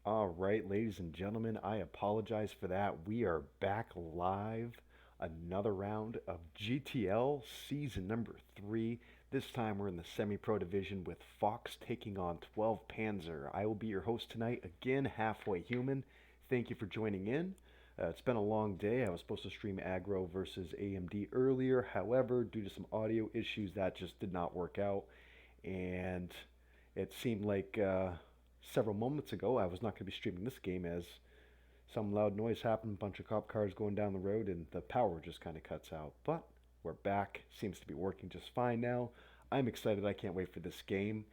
All right, ladies and gentlemen, I apologize for that. We are back live. Another round of GTL season number 3. This time we're in the semi pro division with Fox taking on 12 Panzer. I will be your host tonight, again, Halfway Human. Thank you for joining in. It's been a long day. I was supposed to stream aggro versus AMD earlier. However, due to some audio issues, that just did not work out. And it seemed like several moments ago I was not going to be streaming this game as some loud noise happened, a bunch of cop cars going down the road, and the power just kind of cuts out. But we're back. Seems to be working just fine now. I'm excited. I can't wait for this game.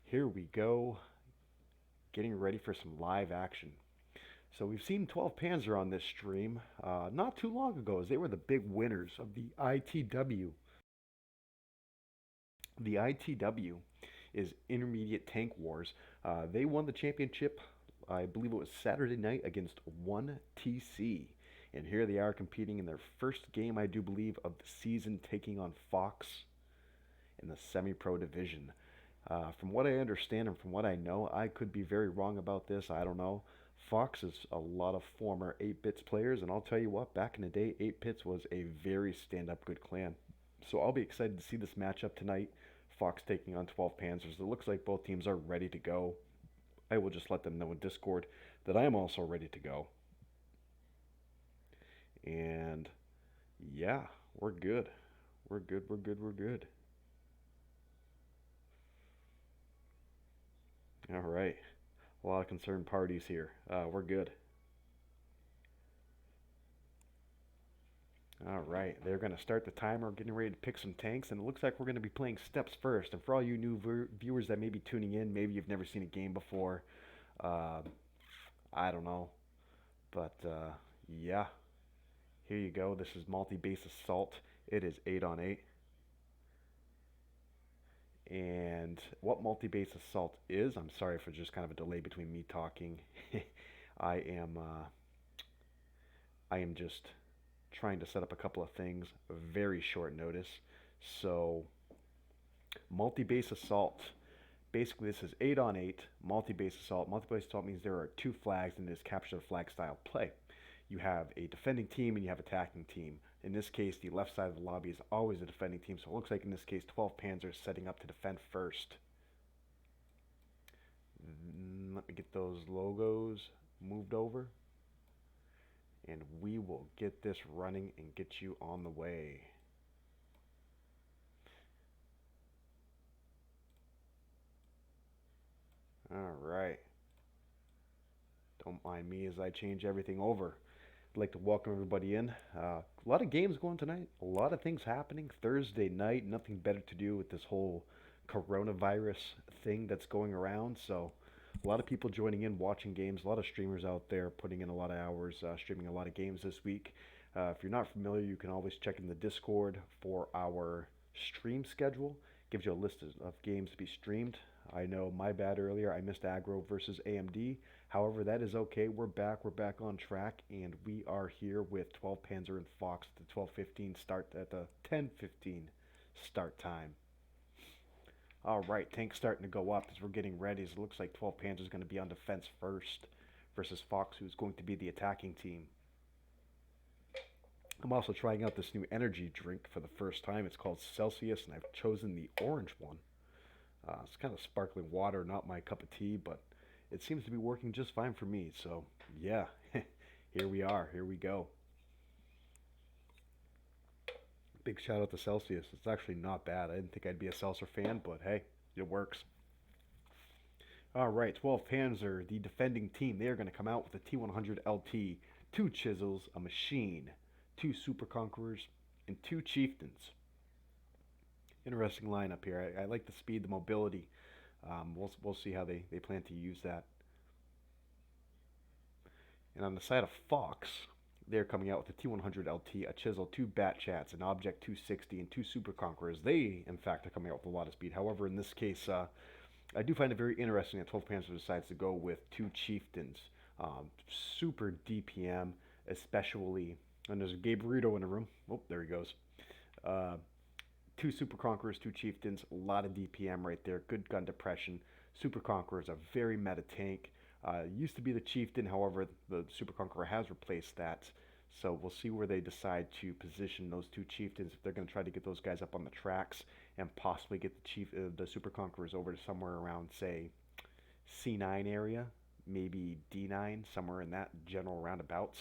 Here we go. Getting ready for some live action. So we've seen 12 Panzer on this stream not too long ago as they were the big winners of the ITW. The ITW is Intermediate Tank Wars. They won the championship, I believe it was Saturday night, against 1TC. And here they are competing in their first game, I do believe, of the season, taking on Fox in the semi pro division. From what I understand and from what I know, I could be very wrong about this. I don't know. Fox is a lot of former 8-bits players, and I'll tell you what, back in the day, 8-bits was a very stand-up good clan. So I'll be excited to see this matchup tonight. Fox taking on 12 Panzers. It looks like both teams are ready to go. I will just let them know in Discord that I am also ready to go. And yeah, we're good. We're good, we're good, we're good. All right. A lot of concerned parties here. We're good. All right, they're going to start the timer, getting ready to pick some tanks, and it looks like we're going to be playing steps first. And for all you new viewers that may be tuning in, maybe you've never seen a game before, uh, I don't know, but yeah, here you go. This is multi-base assault. It is 8 on 8, and what multi-base assault is, I'm sorry for just kind of a delay between me talking. I am I am just trying to set up a couple of things, very short notice. So multi-base assault. Basically, this is 8 on 8 multi-base assault. Multi-base assault means there are two flags in this capture the flag style play. You have a defending team and you have attacking team. In this case, the left side of the lobby is always a defending team, so it looks like in this case 12 Panzers setting up to defend first. Let me get those logos moved over, and we will get this running and get you on the way. All right. Don't mind me as I change everything over. I'd like to welcome everybody in. A lot of games going tonight. A lot of things happening. Thursday night, nothing better to do with this whole coronavirus thing that's going around. So, a lot of people joining in, watching games. A lot of streamers out there putting in a lot of hours, streaming a lot of games this week. If you're not familiar, you can always check in the Discord for our stream schedule. Gives you a list of games to be streamed. I know my bad earlier. I missed aggro versus AMD. However, that is okay. We're back. We're back on track, and we are here with 12 Panzer and Fox at the 12:15 start at the 10:15 start time. All right, tanks starting to go up as we're getting ready. As it looks like 12 Panzer is going to be on defense first versus Fox, who's going to be the attacking team. I'm also trying out this new energy drink for the first time. It's called Celsius, and I've chosen the orange one. It's kind of sparkling water, not my cup of tea, but it seems to be working just fine for me. So, yeah, here we are. Here we go. Big shout out to Celsius. It's actually not bad. I didn't think I'd be a Seltzer fan, but hey, it works. All right, 12 Panzer, the defending team. They are going to come out with a T100 LT, two Chisels, a Machine, two Super Conquerors, and two Chieftains. Interesting lineup here. I like the speed, the mobility. We'll see how they plan to use that. And on the side of Fox, they're coming out with a T100 LT, a Chisel, two Bat Chats, an Object 260, and two Super Conquerors. They, in fact, are coming out with a lot of speed. However, in this case, I do find it very interesting that 12 Panzer decides to go with two Chieftains. Super DPM, especially. And there's a Gabe Burrito in the room. Oh, there he goes. Uh, two Super Conquerors, two Chieftains, a lot of DPM right there, good gun depression. Super Conqueror is a very meta tank. Used to be the Chieftain, however, the Super Conqueror has replaced that. So we'll see where they decide to position those two chieftains if they're going to try to get those guys up on the tracks and possibly get the Super Conquerors over to somewhere around, say, C9 area, maybe D9, somewhere in that general roundabouts.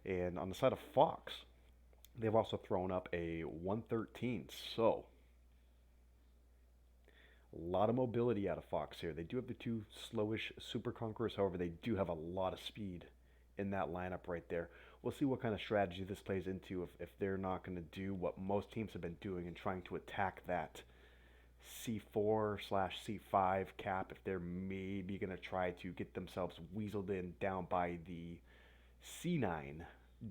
And on the side of Fox, they've also thrown up a 113. So a lot of mobility out of Fox here. They do have the two slowish Super Conquerors, however, they do have a lot of speed in that lineup right there. We'll see what kind of strategy this plays into if they're not going to do what most teams have been doing and trying to attack that C4 slash C5 cap, if they're maybe going to try to get themselves weaseled in down by the C9,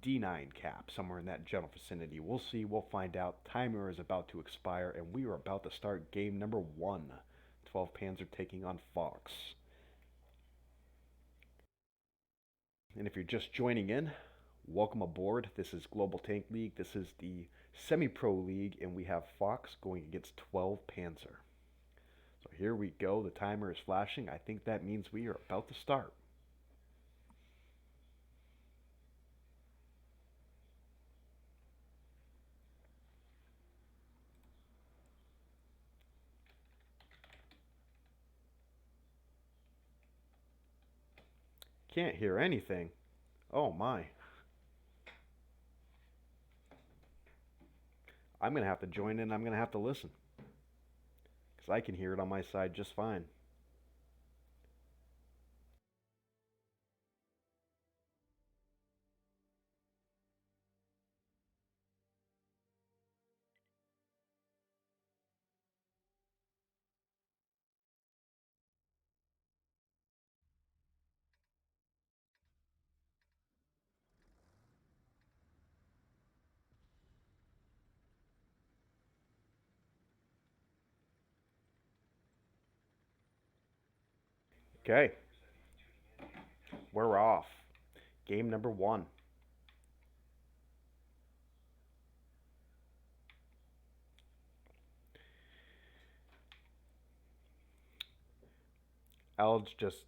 D9 cap, somewhere in that general vicinity. We'll see. We'll find out. Timer is about to expire, and we are about to start game number 1. 12 Panzer taking on Fox. And if you're just joining in, welcome aboard. This is Global Tank League. This is the Semi-Pro League, and we have Fox going against 12 Panzer. So here we go. The timer is flashing. I think that means we are about to start. Can't hear anything. Oh my. I'm going to have to join in. I'm going to have to listen. Because I can hear it on my side just fine. Okay, we're off. Game number 1. Al's just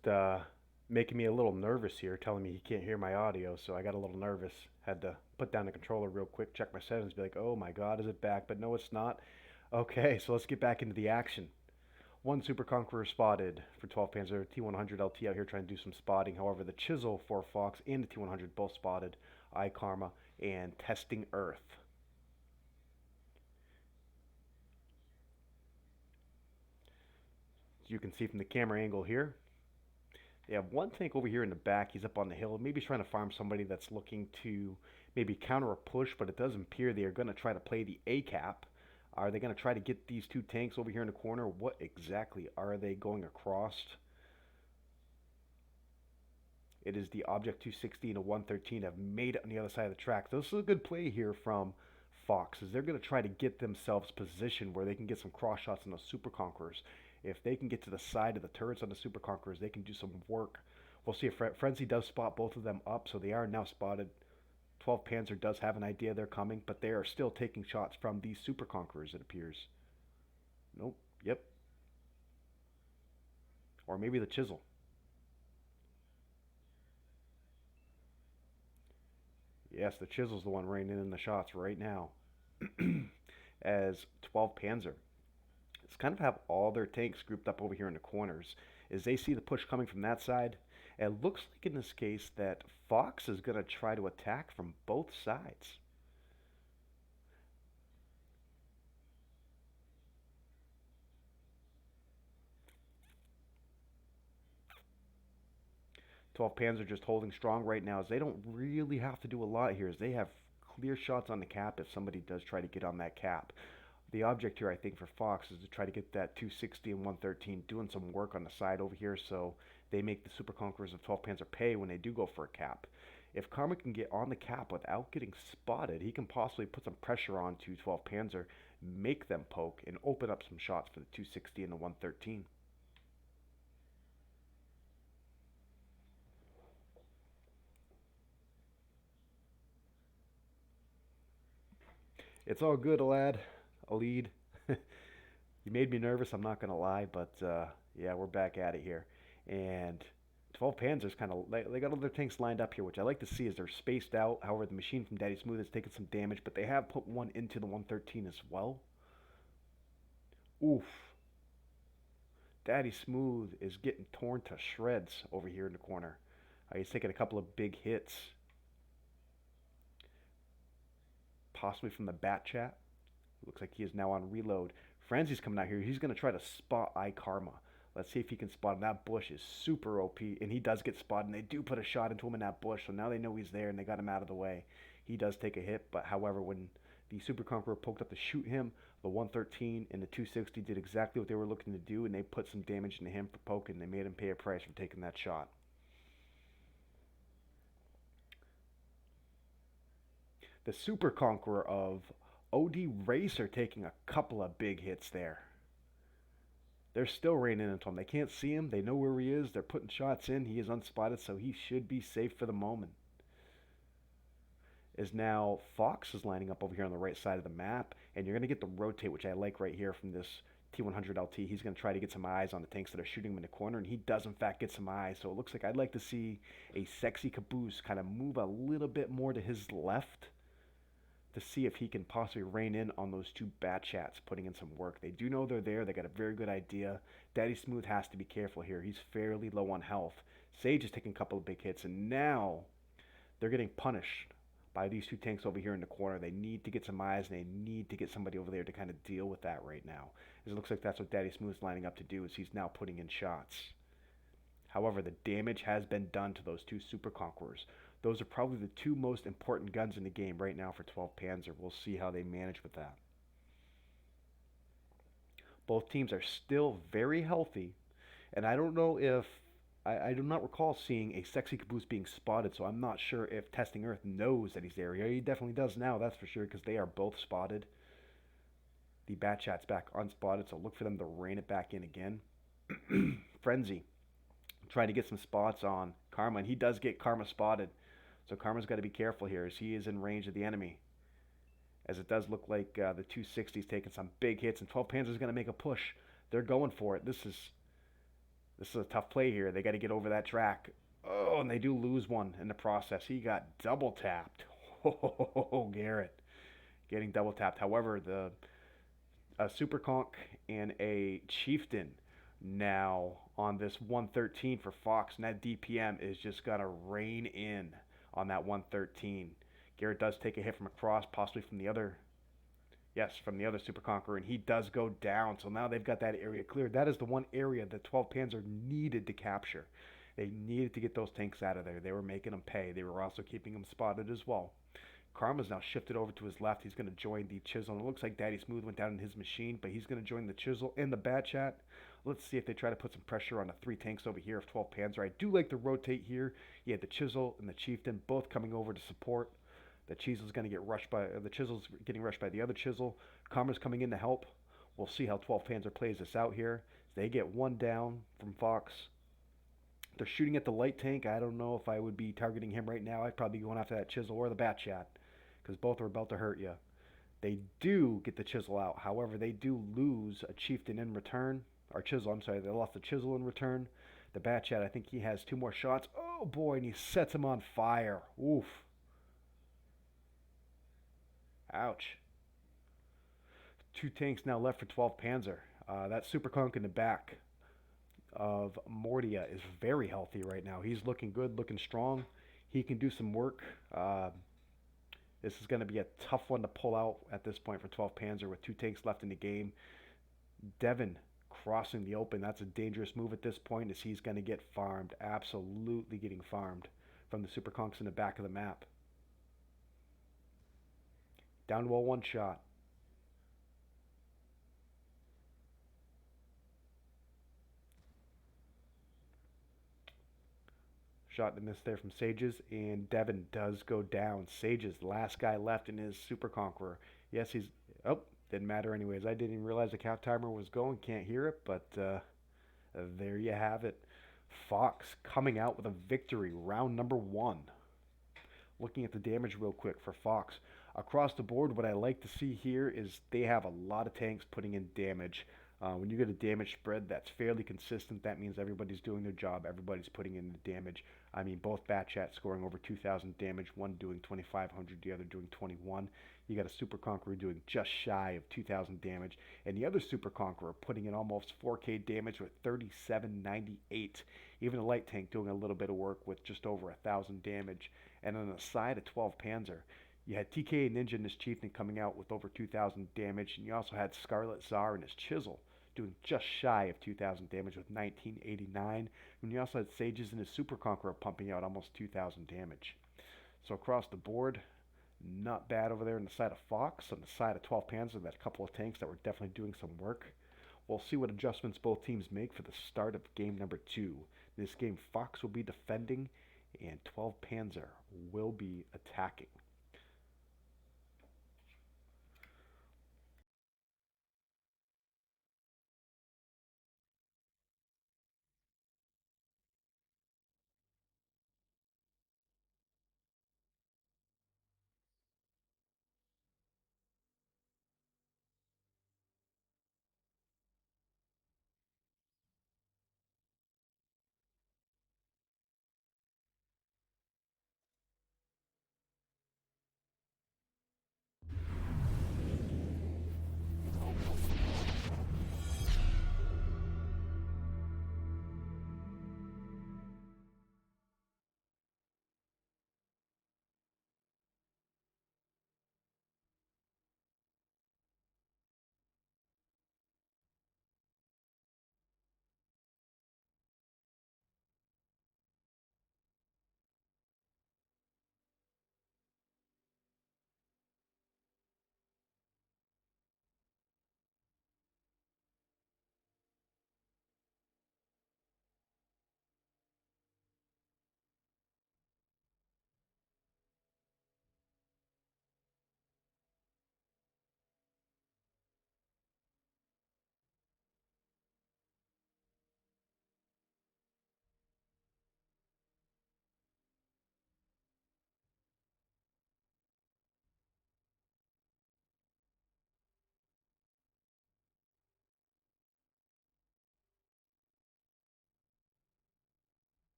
making me a little nervous here, telling me he can't hear my audio, so I got a little nervous. Had to put down the controller real quick, check my settings, be like, oh my god, is it back? But no, it's not. Okay, so let's get back into the action. One Super Conqueror spotted for 12 Panzer, T100 LT out here trying to do some spotting. However, the Chisel for Fox and the T100 both spotted I Karma and Testing Earth. As you can see from the camera angle here, they have one tank over here in the back. He's up on the hill. Maybe he's trying to farm somebody that's looking to maybe counter a push, but it does appear they are going to try to play the A cap. Are they going to try to get these two tanks over here in the corner? What exactly are they going across? It is the Object 260 and a 113 have made it on the other side of the track. So this is a good play here from Fox, as they're going to try to get themselves positioned where they can get some cross shots on those Super Conquerors. If they can get to the side of the turrets on the Super Conquerors, they can do some work. We'll see if Frenzy does spot both of them up, so they are now spotted. 12 Panzer does have an idea they're coming, but they are still taking shots from these Super Conquerors, it appears. Nope, yep. Or maybe the Chisel. Yes, the Chisel's the one raining in the shots right now. As 12 Panzer, it's kind of have all their tanks grouped up over here in the corners. As they see the push coming from that side, it looks like in this case that Fox is going to try to attack from both sides. 12 Panzer just holding strong right now as they don't really have to do a lot here as they have clear shots on the cap if somebody does try to get on that cap. The object here, I think, for Fox is to try to get that 260 and 113 doing some work on the side over here so they make the Super Conquerors of 12 Panzer pay when they do go for a cap. If Karma can get on the cap without getting spotted, he can possibly put some pressure on to 12 Panzer, make them poke, and open up some shots for the 260 and the 113. It's all good, lad. A lead. You made me nervous, I'm not going to lie, but yeah, we're back at it here. And 12 Panzers kind of, they got all their tanks lined up here, which I like to see as they're spaced out. However, the machine from Daddy Smooth has taken some damage, but they have put one into the 113 as well. Oof. Daddy Smooth is getting torn to shreds over here in the corner. He's taking a couple of big hits, possibly from the Bat Chat. Looks like he is now on reload. Frenzy's coming out here. He's going to try to spot iKarma. Let's see if he can spot him. That bush is super OP, and he does get spotted, and they do put a shot into him in that bush, so now they know he's there, and they got him out of the way. He does take a hit, but however, when the Super Conqueror poked up to shoot him, the 113 and the 260 did exactly what they were looking to do, and they put some damage into him for poking. They made him pay a price for taking that shot. The Super Conqueror of OD Racer taking a couple of big hits there. They're still raining into him. They can't see him. They know where he is. They're putting shots in. He is unspotted, so he should be safe for the moment. Is now Fox is lining up over here on the right side of the map, and you're going to get the rotate, which I like right here from this T100 LT. He's going to try to get some eyes on the tanks that are shooting him in the corner, and he does, in fact, get some eyes. So it looks like I'd like to see a Sexy Caboose kind of move a little bit more to his left to see if he can possibly rein in on those two Bat Chats, putting in some work. They do know they're there. They got a very good idea. Daddy Smooth has to be careful here. He's fairly low on health. Sage is taking a couple of big hits, and now they're getting punished by these two tanks over here in the corner. They need to get some eyes, and they need to get somebody over there to kind of deal with that right now. It looks like that's what Daddy Smooth's lining up to do, is he's now putting in shots. However, the damage has been done to those two Super Conquerors. Those are probably the two most important guns in the game right now for 12 Panzer. We'll see how they manage with that. Both teams are still very healthy, and I don't know if I do not recall seeing a Sexy Caboose being spotted, so I'm not sure if Testing Earth knows that he's there. Yeah, he definitely does now, that's for sure, because they are both spotted. The Bat Chat's back unspotted, so look for them to rein it back in again. Frenzy trying to get some spots on Karma, and he does get Karma spotted. So Karma's got to be careful here as he is in range of the enemy. As it does look like the 260's taking some big hits, and 12 Panzer's going to make a push. They're going for it. This is a tough play here. They got to get over that track. Oh, and they do lose one in the process. He got double tapped. Oh, Garrett getting double tapped. However, a Super Conk and a Chieftain now on this 113 for Fox, and that DPM is just going to rain in on that 113. Garrett does take a hit from across, possibly from the other, yes, from the other Super Conqueror, and he does go down. So now they've got that area cleared. That is the one area that 12 Panzer needed to capture. They needed to get those tanks out of there. They were making them pay. They were also keeping them spotted as well. Karma's now shifted over to his left. He's going to join the Chisel. And it looks like Daddy Smooth went down in his machine, but he's going to join the Chisel and the Bat Chat. Let's see if they try to put some pressure on the three tanks over here of 12 Panzer. I do like the rotate here. You had the Chisel and the Chieftain both coming over to support. The Chisel's going to get rushed by the Chisel's getting rushed by the other Chisel. Karma's coming in to help. We'll see how 12 Panzer plays this out here. They get one down from Fox. They're shooting at the light tank. I don't know if I would be targeting him right now. I'd probably be going after that Chisel or the Bat Chat, because both are about to hurt you. They do get the Chisel out. However, they do lose a Chieftain in return. Or Chisel, I'm sorry. They lost the Chisel in return. The Bat Chat, I think he has two more shots. Oh, boy, and he sets him on fire. Oof. Ouch. Two tanks now left for 12 Panzer. That Super Conk in the back of Mordia is very healthy right now. He's looking good, looking strong. He can do some work. This is going to be a tough one to pull out at this point for 12 Panzer with two tanks left in the game. Devin crossing the open. That's a dangerous move at this point, as he's going to get farmed. Absolutely getting farmed from the Super Conks in the back of the map. Down to a one shot. Shot and miss there from Sages, and Devin does go down. Sages, the last guy left in his Super Conqueror. Yes, he's... Oh, didn't matter anyways. I didn't even realize the count timer was going. Can't hear it, but there you have it. Fox coming out with a victory, round number 1. Looking at the damage real quick for Fox. Across the board, what I like to see here is they have a lot of tanks putting in damage. When you get a damage spread that's fairly consistent, that means everybody's doing their job, everybody's putting in the damage. I mean, both bat chats scoring over 2,000 damage, one doing 2,500, the other doing 21. You got a Super Conqueror doing just shy of 2,000 damage, and the other Super Conqueror putting in almost 4K damage with 3798. Even a light tank doing a little bit of work with just over 1,000 damage. And on the side of 12 Panzer, you had TK Ninja and his Chieftain coming out with over 2,000 damage, and you also had Scarlet Tsar and his Chisel doing just shy of 2,000 damage with 1989. And you also had Sages and his Super Conqueror pumping out almost 2,000 damage. So across the board, not bad over there on the side of Fox. On the side of 12 Panzer, that couple of tanks that were definitely doing some work. We'll see what adjustments both teams make for the start of game number 2. This game, Fox will be defending, and 12 Panzer will be attacking.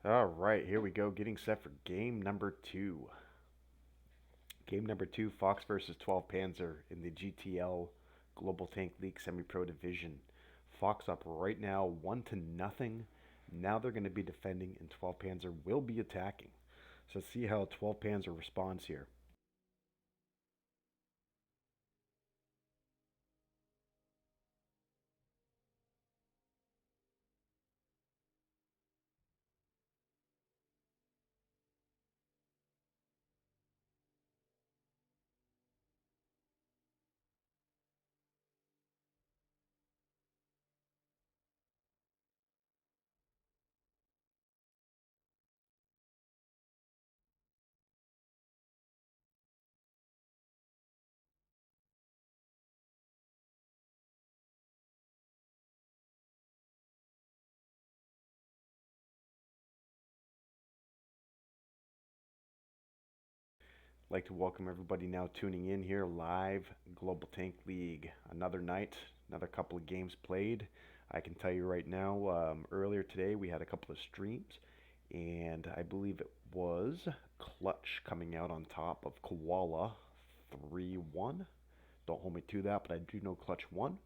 All right, here we go, getting set for game number 2. Game number 2, Fox versus 12 Panzer in the GTL Global Tank League Semi-Pro Division. Fox up right now, 1-0. Now they're going to be defending, and 12 Panzer will be attacking. So let's see how 12 Panzer responds here. I'd like to welcome everybody now tuning in here live, Global Tank League. Another night, another couple of games played. I can tell you right now, earlier today we had a couple of streams, and I believe it was Clutch coming out on top of Koala 3-1. Don't hold me to that, but I do know Clutch won.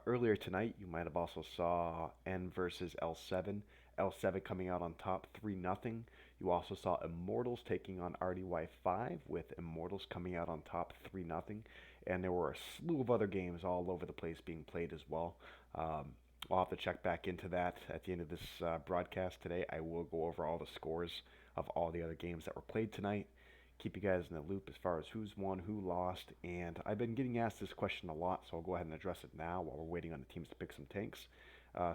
Earlier tonight, you might have also saw N versus L7. L7 coming out on top 3-0. You also saw Immortals taking on RDY5 with Immortals coming out on top 3-0. And there were a slew of other games all over the place being played as well. I'll have to check back into that at the end of this broadcast today. I will go over all the scores of all the other games that were played tonight, keep you guys in the loop as far as who's won, who lost, and I've been getting asked this question a lot, so I'll go ahead and address it now while we're waiting on the teams to pick some tanks.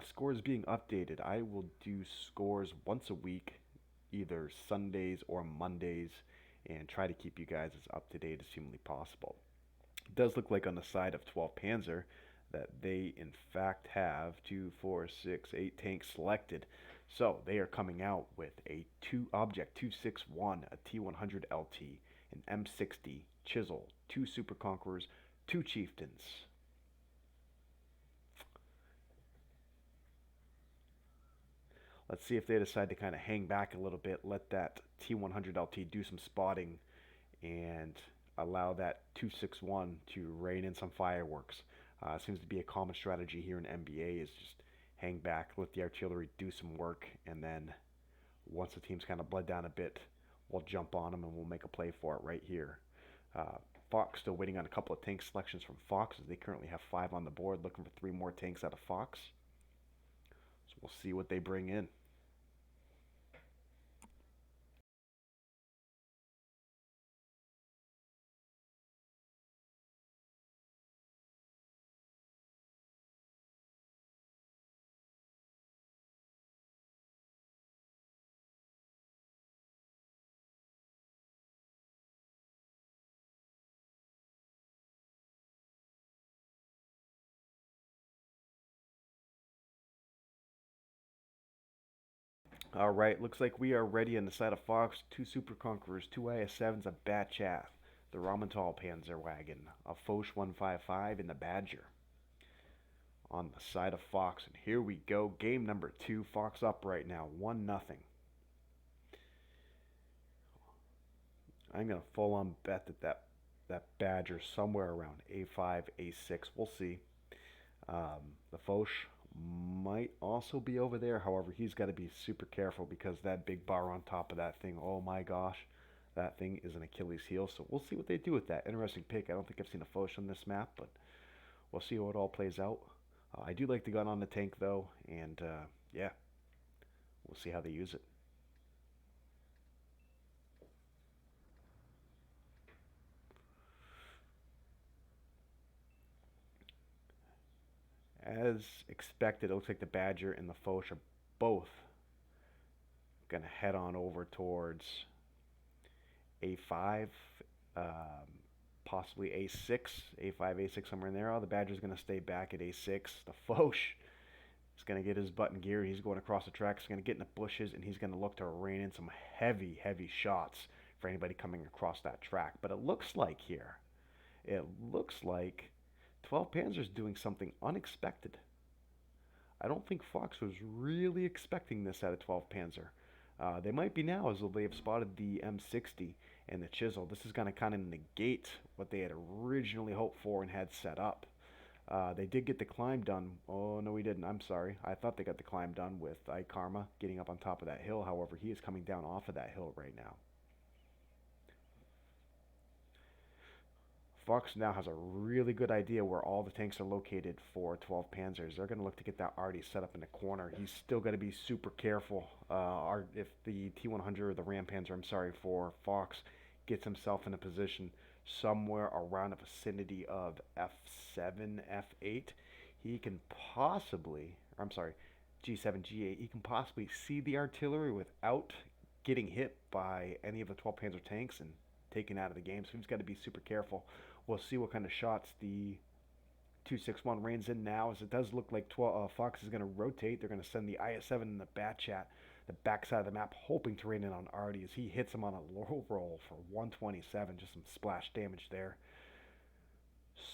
Scores being updated. I will do scores once a week, either Sundays or Mondays, and try to keep you guys as up to date as humanly possible. It does look like on the side of 12 Panzer that they in fact have 2, 4, 6, 8 tanks selected. So they are coming out with a 2 Object 261, a T100 LT, an M60 Chisel, 2 Super Conquerors, 2 Chieftains. Let's see if they decide to kind of hang back a little bit, let that T100 LT do some spotting, and allow that 261 to rain in some fireworks. Seems to be a common strategy here in NBA is just hang back, let the artillery do some work, and then once the team's kind of bled down a bit, we'll jump on them and we'll make a play for it right here. Uh, Fox still waiting on a couple of tank selections from Fox as they currently have 5 on the board, looking for 3 more tanks out of Fox. So we'll see what they bring in. All right, looks like we are ready on the side of Fox. 2 Super Conquerors, 2 IS-7s, a Batchaff, the Ramental Panzerwagen, a Foch 155, and the Badger. On the side of Fox, and here we go, game number 2. Fox up right now, 1-0. I'm gonna full on bet that Badger somewhere around A5, A6. We'll see. The Foch might also be over there. However, he's got to be super careful because that big bar on top of that thing, oh my gosh, that thing is an Achilles heel. So we'll see what they do with that. Interesting pick. I don't think I've seen a Foch on this map, but we'll see how it all plays out. I do like the gun on the tank though, and yeah, we'll see how they use it. As expected, it looks like the Badger and the Foch are both going to head on over towards A5, um, possibly A6, A5, A6, somewhere in there. Oh, the Badger's going to stay back at A6. The Foch is going to get his button gear. He's going across the track. He's going to get in the bushes, and he's going to look to rain in some heavy, heavy shots for anybody coming across that track. But it looks like 12 Panzer's doing something unexpected. I don't think Fox was really expecting this out of 12 Panzer. They might be now, as though they have spotted the M60 and the Chisel. This is going to kind of negate what they had originally hoped for and had set up. They did get the climb done. Oh, no, we didn't. I'm sorry. I thought they got the climb done with Karma getting up on top of that hill. However, he is coming down off of that hill right now. Fox now has a really good idea where all the tanks are located for 12 Panzers. They're going to look to get that Artie set up in the corner. He's still got to be super careful. If the T100 or the Ram Panzer, I'm sorry, for Fox gets himself in a position somewhere around the vicinity of F7, F8, he can possibly, I'm sorry, G7, G8, he can possibly see the artillery without getting hit by any of the 12 Panzer tanks and taken out of the game. So he's got to be super careful. We'll see what kind of shots the 261 rains in now, as it does look like Fox is going to rotate. They're going to send the IS-7 and the Batchat, the backside of the map, hoping to rain in on Artie as he hits him on a low roll for 127. Just some splash damage there.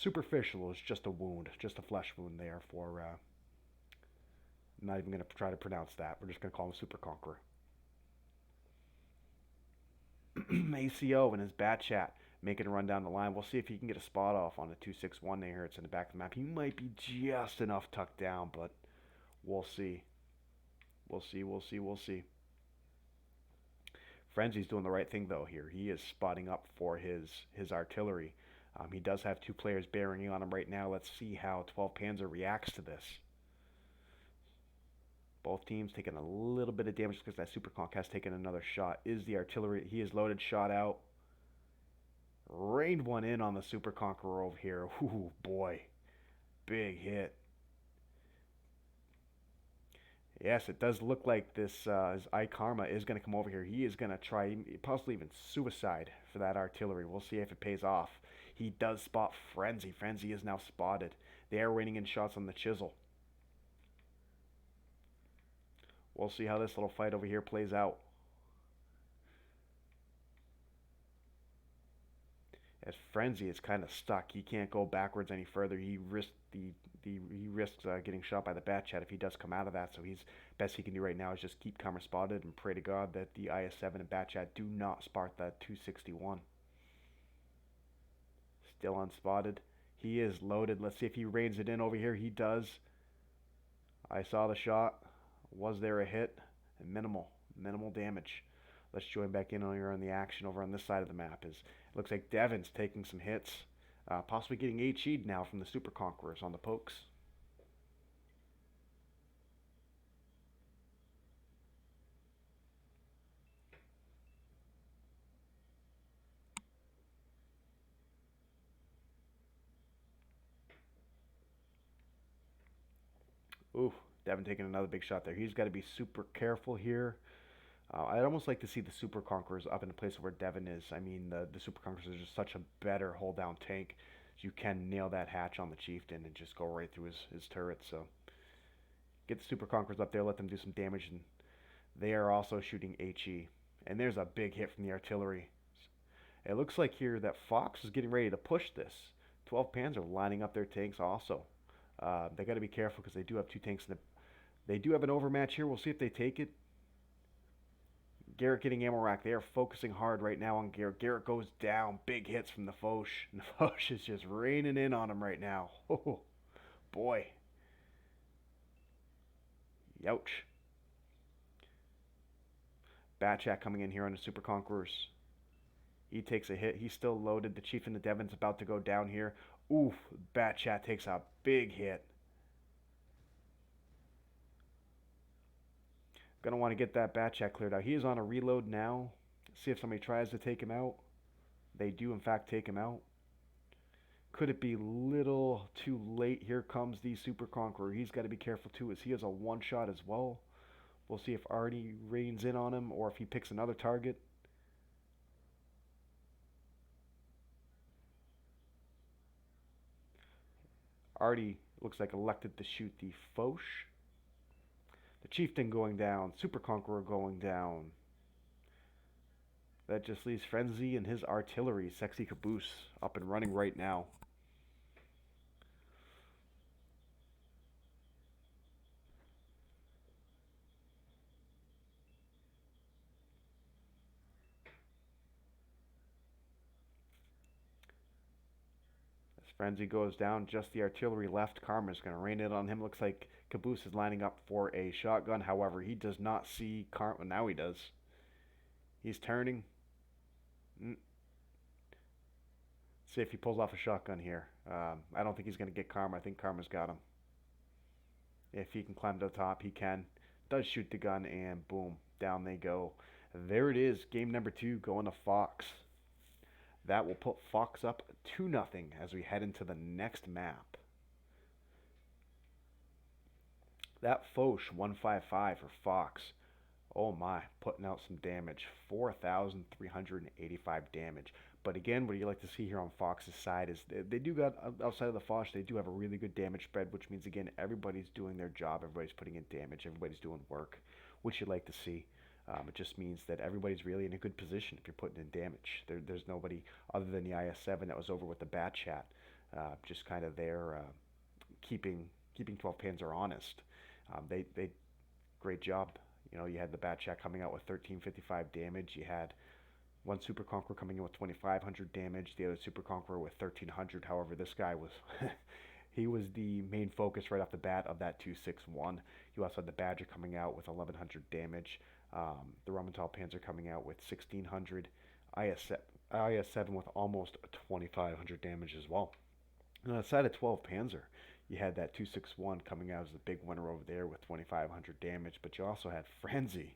Superficial is just a wound, just a flesh wound there for, I'm not even going to try to pronounce that. We're just going to call him Super Conqueror. ACO and his Batchat making a run down the line. We'll see if he can get a spot off on the 261 there. It's in the back of the map. He might be just enough tucked down, but we'll see. We'll see, we'll see, we'll see. Frenzy's doing the right thing, though, here. He is spotting up for his artillery. He does have 2 players bearing on him right now. Let's see how 12 Panzer reacts to this. Both teams taking a little bit of damage because that Super Conk has taken another shot. Is the artillery, he is loaded, shot out. Rained one in on the Super Conqueror over here. Ooh, boy. Big hit. Yes, it does look like this Karma is going to come over here. He is going to try, possibly even suicide for that artillery. We'll see if it pays off. He does spot Frenzy. Frenzy is now spotted. They are raining in shots on the Chisel. We'll see how this little fight over here plays out. As Frenzy is kind of stuck. He can't go backwards any further. He risks getting shot by the Bat Chat if he does come out of that. So he's best he can do right now is just keep camera spotted and pray to God that the IS-7 and Bat Chat do not spot that 261. Still unspotted. He is loaded. Let's see if he reins it in over here. He does. I saw the shot. Was there a hit? Minimal damage. Let's join back in on the action over on this side of the map. It looks like Devin's taking some hits, possibly getting HE'd now from the Super Conquerors on the pokes. Ooh, Devin taking another big shot there. He's got to be super careful here. I'd almost like to see the Super Conquerors up in the place where Devin is. I mean, the Super Conquerors are just such a better hold down tank. You can nail that hatch on the Chieftain and just go right through his turret. So get the Super Conquerors up there, let them do some damage, and they are also shooting HE. And there's a big hit from the artillery. It looks like here that Fox is getting ready to push this. 12 Panzer lining up their tanks also. They got to be careful because they do have two tanks. They do have an overmatch here. We'll see if they take it. Garrett getting ammo rack. They are focusing hard right now on Garrett. Garrett goes down. Big hits from the Foch. And the Foch is just raining in on him right now. Oh, boy. Youch. Batchat coming in here on the Super Conquerors. He takes a hit. He's still loaded. The Chief and the Devin's about to go down here. Oof. Batchat takes a big hit. Gonna want to get that Batchat cleared out. He is on a reload now. See if somebody tries to take him out. They do, in fact, take him out. Could it be little too late? Here comes the Super Conqueror. He's got to be careful, too, as he has a one-shot as well. We'll see if Artie reins in on him or if he picks another target. Artie looks like elected to shoot the Foch. The Chieftain going down. Super Conqueror going down. That just leaves Frenzy and his artillery, Sexy Caboose, up and running right now. As Frenzy goes down, just the artillery left. Karma's going to rain it on him. Looks like Caboose is lining up for a shotgun. However, he does not see Karma. Now he does. He's turning. See if he pulls off a shotgun here. I don't think he's going to get Karma. I think Karma's got him. If he can climb to the top, he can. Does shoot the gun, and boom, down they go. There it is, game number 2 going to Fox. That will put Fox up 2-0 as we head into the next map. That Foch 155 for Fox. Oh my, putting out some damage. 4,385 damage. But again, what you like to see here on Fox's side is they do got, outside of the Foch, they do have a really good damage spread, which means, again, everybody's doing their job. Everybody's putting in damage. Everybody's doing work, which you like to see. It just means that everybody's really in a good position if you're putting in damage. There's nobody other than the IS-7 that was over with the Bat Chat, just kind of there keeping 12 Panzer honest. They great job. You know, you had the Bat Chat coming out with 1355 damage. You had one Super Conqueror coming in with 2500 damage. The other Super Conqueror with 1300. However, this guy was he was the main focus right off the bat of that 261. You also had the Badger coming out with 1100 damage. The Romantal Panzer coming out with 1600. IS-7 with almost 2500 damage as well. And outside of 12 Panzer, you had that 261 coming out as the big winner over there with 2500 damage, but you also had Frenzy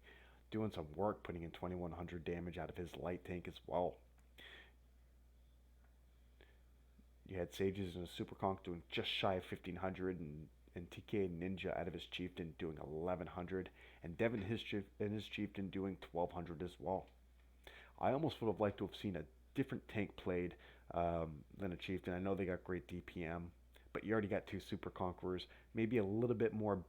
doing some work, putting in 2100 damage out of his light tank as well. You had Sages and a Super Conk doing just shy of 1500, and TK Ninja out of his Chieftain doing 1100, and Devin and his Chieftain doing 1200 as well. I almost would have liked to have seen a different tank played than a Chieftain. I know they got great DPM, but you already got 2 Super Conquerors. Maybe a little bit more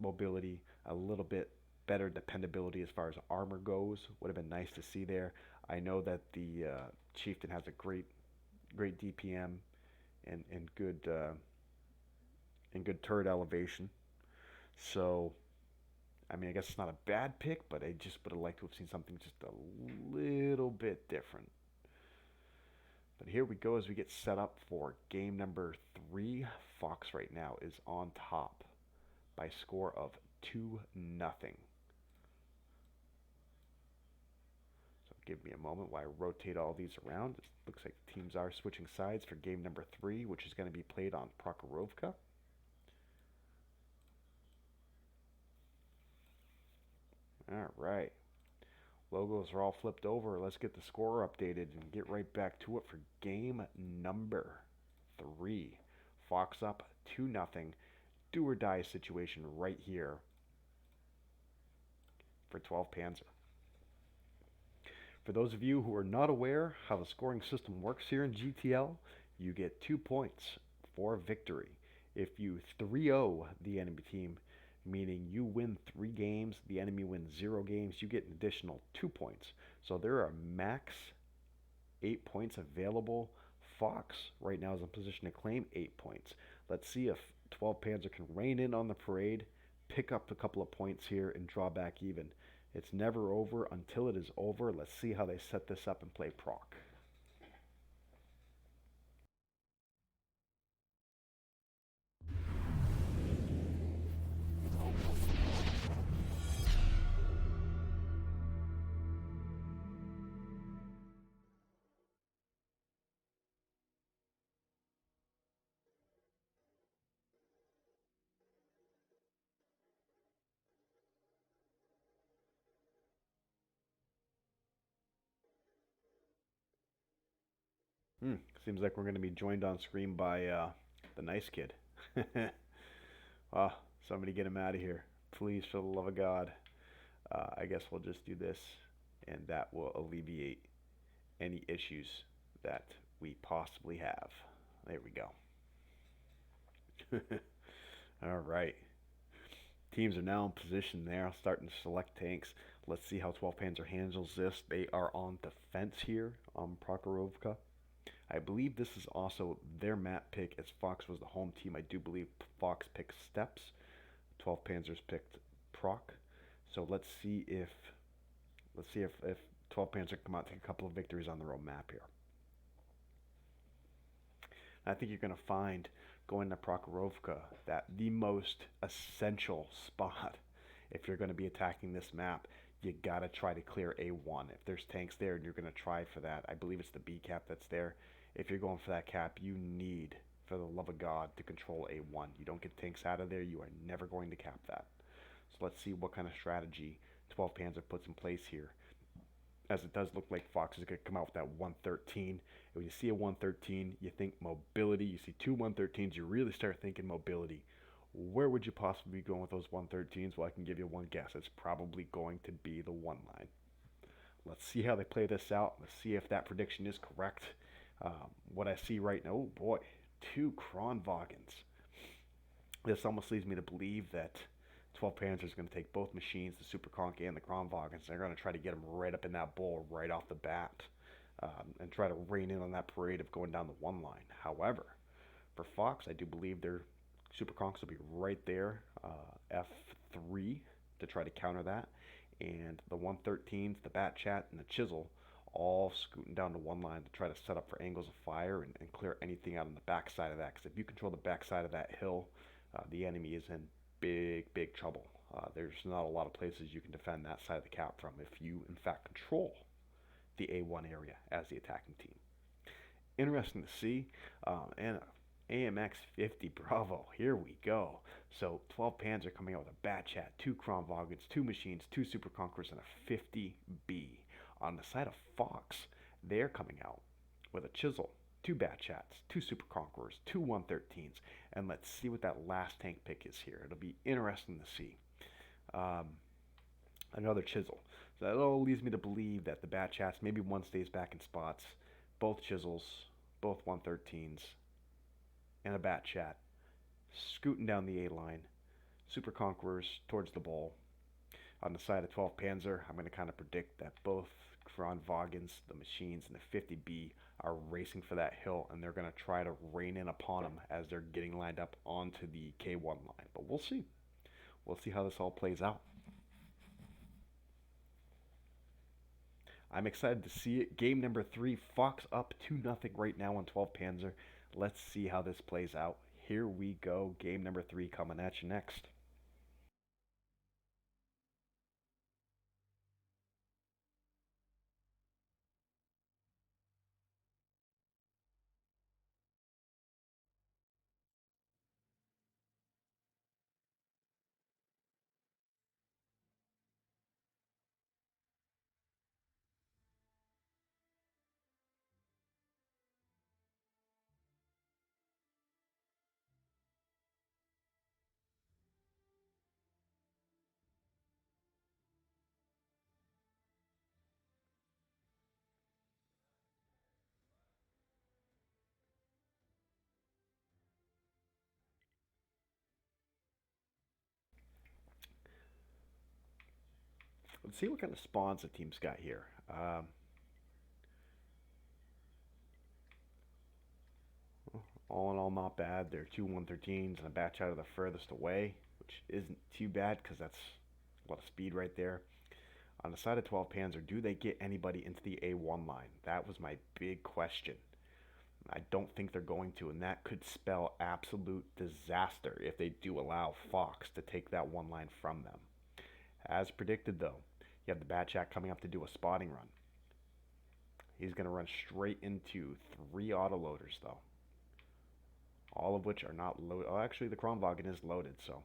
mobility, a little bit better dependability as far as armor goes. Would have been nice to see there. I know that the Chieftain has a great great DPM and good turret elevation. So I mean, I guess it's not a bad pick, but I just would have liked to have seen something just a little bit different. But here we go as we get set up for game number 3. Fox right now is on top by a score of 2-0. So give me a moment while I rotate all these around. It looks like the teams are switching sides for game number 3, which is going to be played on Prokhorovka. All right. Logos are all flipped over. Let's get the score updated and get right back to it for game number 3. Fox up 2-0. Do or die situation right here for 12 Panzer. For those of you who are not aware how the scoring system works here in GTL, you get 2 points for victory. If you 3-0 the enemy team, meaning you win 3 games, the enemy wins 0 games, you get an additional 2 points. So there are max 8 points available. Fox right now is in position to claim 8 points. Let's see if 12 Panzer can rein in on the parade, pick up a couple of points here, and draw back even. It's never over until it is over. Let's see how they set this up and play proc. Seems like we're going to be joined on screen by the nice kid. Somebody get him out of here. Please, for the love of God. I guess we'll just do this, and that will alleviate any issues that we possibly have. There we go. All right. Teams are now in position there, starting to select tanks. Let's see how 12 Panzer handles this. They are on defense here on Prokhorovka. I believe this is also their map pick, as Fox was the home team. I do believe Fox picked Steps. 12 Panzers picked Proc. So let's see if 12 Panzer come out and take a couple of victories on their own map here. I think you're going to find going to Prokhorovka that the most essential spot if you're going to be attacking this map, you got to try to clear A1. If there's tanks there and you're going to try for that, I believe it's the B cap that's there. If you're going for that cap, you need, for the love of God, to control A1. You don't get tanks out of there, you are never going to cap that. So let's see what kind of strategy 12 Panzer puts in place here. As it does look like Fox is going to come out with that 113. And when you see a 113, you think mobility. You see 2 113s, you really start thinking mobility. Where would you possibly be going with those 113s? Well, I can give you one guess. It's probably going to be the 1 line. Let's see how they play this out. Let's see if that prediction is correct. What I see right now, oh boy, 2 Kronwagens. This almost leads me to believe that 12 Panzer is going to take both machines, the Super Conk and the Kronwagens. They're going to try to get them right up in that bowl right off the bat and try to rein in on that parade of going down the 1 line. However, for Fox, I do believe their Super Conks will be right there, F3, to try to counter that. And the 113s, the Bat Chat, and the Chisel all scooting down to 1 line to try to set up for angles of fire and clear anything out on the backside of that. Because if you control the backside of that hill, the enemy is in big trouble. There's not a lot of places you can defend that side of the cap from if you, in fact, control the A1 area as the attacking team. Interesting to see. And AMX 50 Bravo, here we go. So 12 Panzer coming out with a Bat Chat, 2 Kronwagens, 2 machines, 2 Super Conquerors, and a 50B. On the side of Fox, they're coming out with a Chisel, 2 Bat Chats, 2 Super Conquerors, 2 113s, and let's see what that last tank pick is here. It'll be interesting to see. Another Chisel. So that all leads me to believe that the Bat Chats, maybe one stays back in spots, both Chisels, both 113s, and a Bat Chat, scooting down the A line, Super Conquerors towards the bowl. On the side of 12 Panzer, I'm going to kind of predict that both Kronwagens, the machines, and the 50B are racing for that hill, and they're going to try to rein in upon them as they're getting lined up onto the K1 line. But we'll see. We'll see how this all plays out. I'm excited to see it. Game number 3, Fox up 2-0 right now on 12 Panzer. Let's see how this plays out. Here we go. Game number 3 coming at you next. Let's see what kind of spawns the team's got here. All in all, not bad. They're 2-113s and a batch out of the furthest away, which isn't too bad because that's a lot of speed right there. On the side of 12 Panzer, do they get anybody into the A1 line? That was my big question. I don't think they're going to, and that could spell absolute disaster if they do allow Fox to take that one line from them. As predicted, though, you have the Batchat coming up to do a spotting run. He's going to run straight into 3 autoloaders, though. All of which are not loaded. Oh, actually, the Kronwagen is loaded, so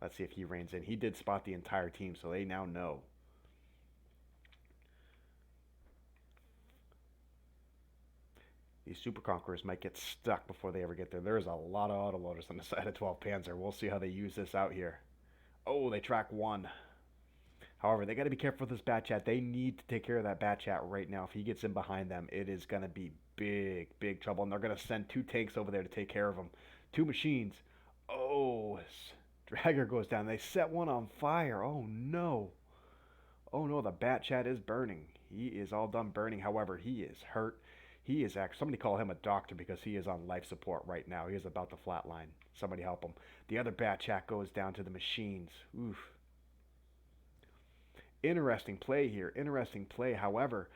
let's see if he reins in. He did spot the entire team, so they now know. These Super Conquerors might get stuck before they ever get there. There's a lot of autoloaders on the side of 12 Panzer. We'll see how they use this out here. Oh, they track 1. However, they got to be careful with this Batchat. They need to take care of that Batchat right now. If he gets in behind them, it is going to be big, big trouble. And they're going to send 2 tanks over there to take care of him. 2 machines. Oh, Dragger goes down. They set one on fire. Oh, no. Oh, no, the Batchat is burning. He is all done burning. However, he is hurt. He is actually, somebody call him a doctor because he is on life support right now. He is about to flatline. Somebody help him. The other Batchat goes down to the machines. Oof. Interesting play here. Interesting play. However,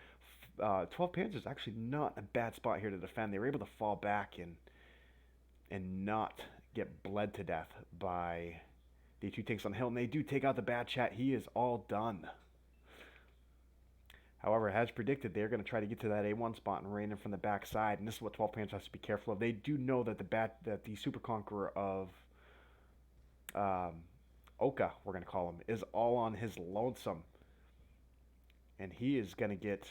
12 Panzer is actually not a bad spot here to defend. They were able to fall back and not get bled to death by the 2 tanks on the hill. And they do take out the Batchat. He is all done. However, as predicted, they're going to try to get to that A1 spot and rain in from the backside. And this is what 12 Panzer has to be careful of. They do know that the Super Conqueror of Oka, we're going to call him, is all on his lonesome. And he is going to get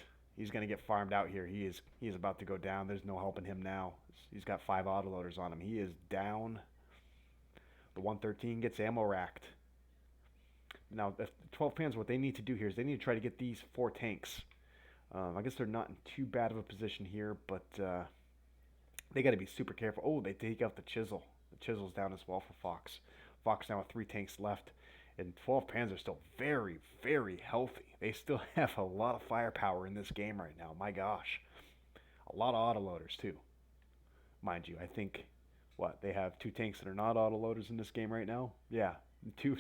farmed out here. He is about to go down. There's no helping him now. He's got 5 autoloaders on him. He is down. The 113 gets ammo racked. Now, the 12 Panzer, what they need to do here is they need to try to get these 4 tanks. I guess they're not in too bad of a position here, but they got to be super careful. Oh, they take out the Chisel. The Chisel's down as well for Fox. Fox now with 3 tanks left. And 12 Panzer are still very, very healthy. They still have a lot of firepower in this game right now. My gosh. A lot of autoloaders, too. Mind you, I think, they have 2 tanks that are not autoloaders in this game right now? Yeah, 2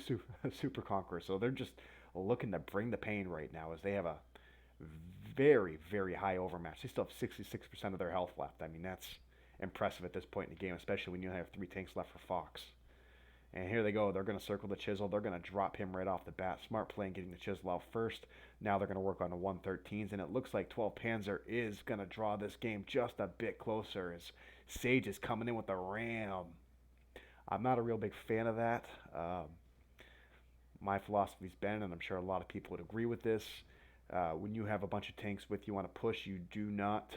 Super Conquerors. So they're just looking to bring the pain right now as they have a very, very high overmatch. They still have 66% of their health left. I mean, that's impressive at this point in the game, especially when you have 3 tanks left for Fox. And here they go. They're going to circle the Chisel. They're going to drop him right off the bat. Smart play in getting the Chisel out first. Now they're going to work on the 113s. And it looks like 12 Panzer is going to draw this game just a bit closer as Sage is coming in with the ram. I'm not a real big fan of that. My philosophy's been, and I'm sure a lot of people would agree with this, when you have a bunch of tanks with you on a push, you do not,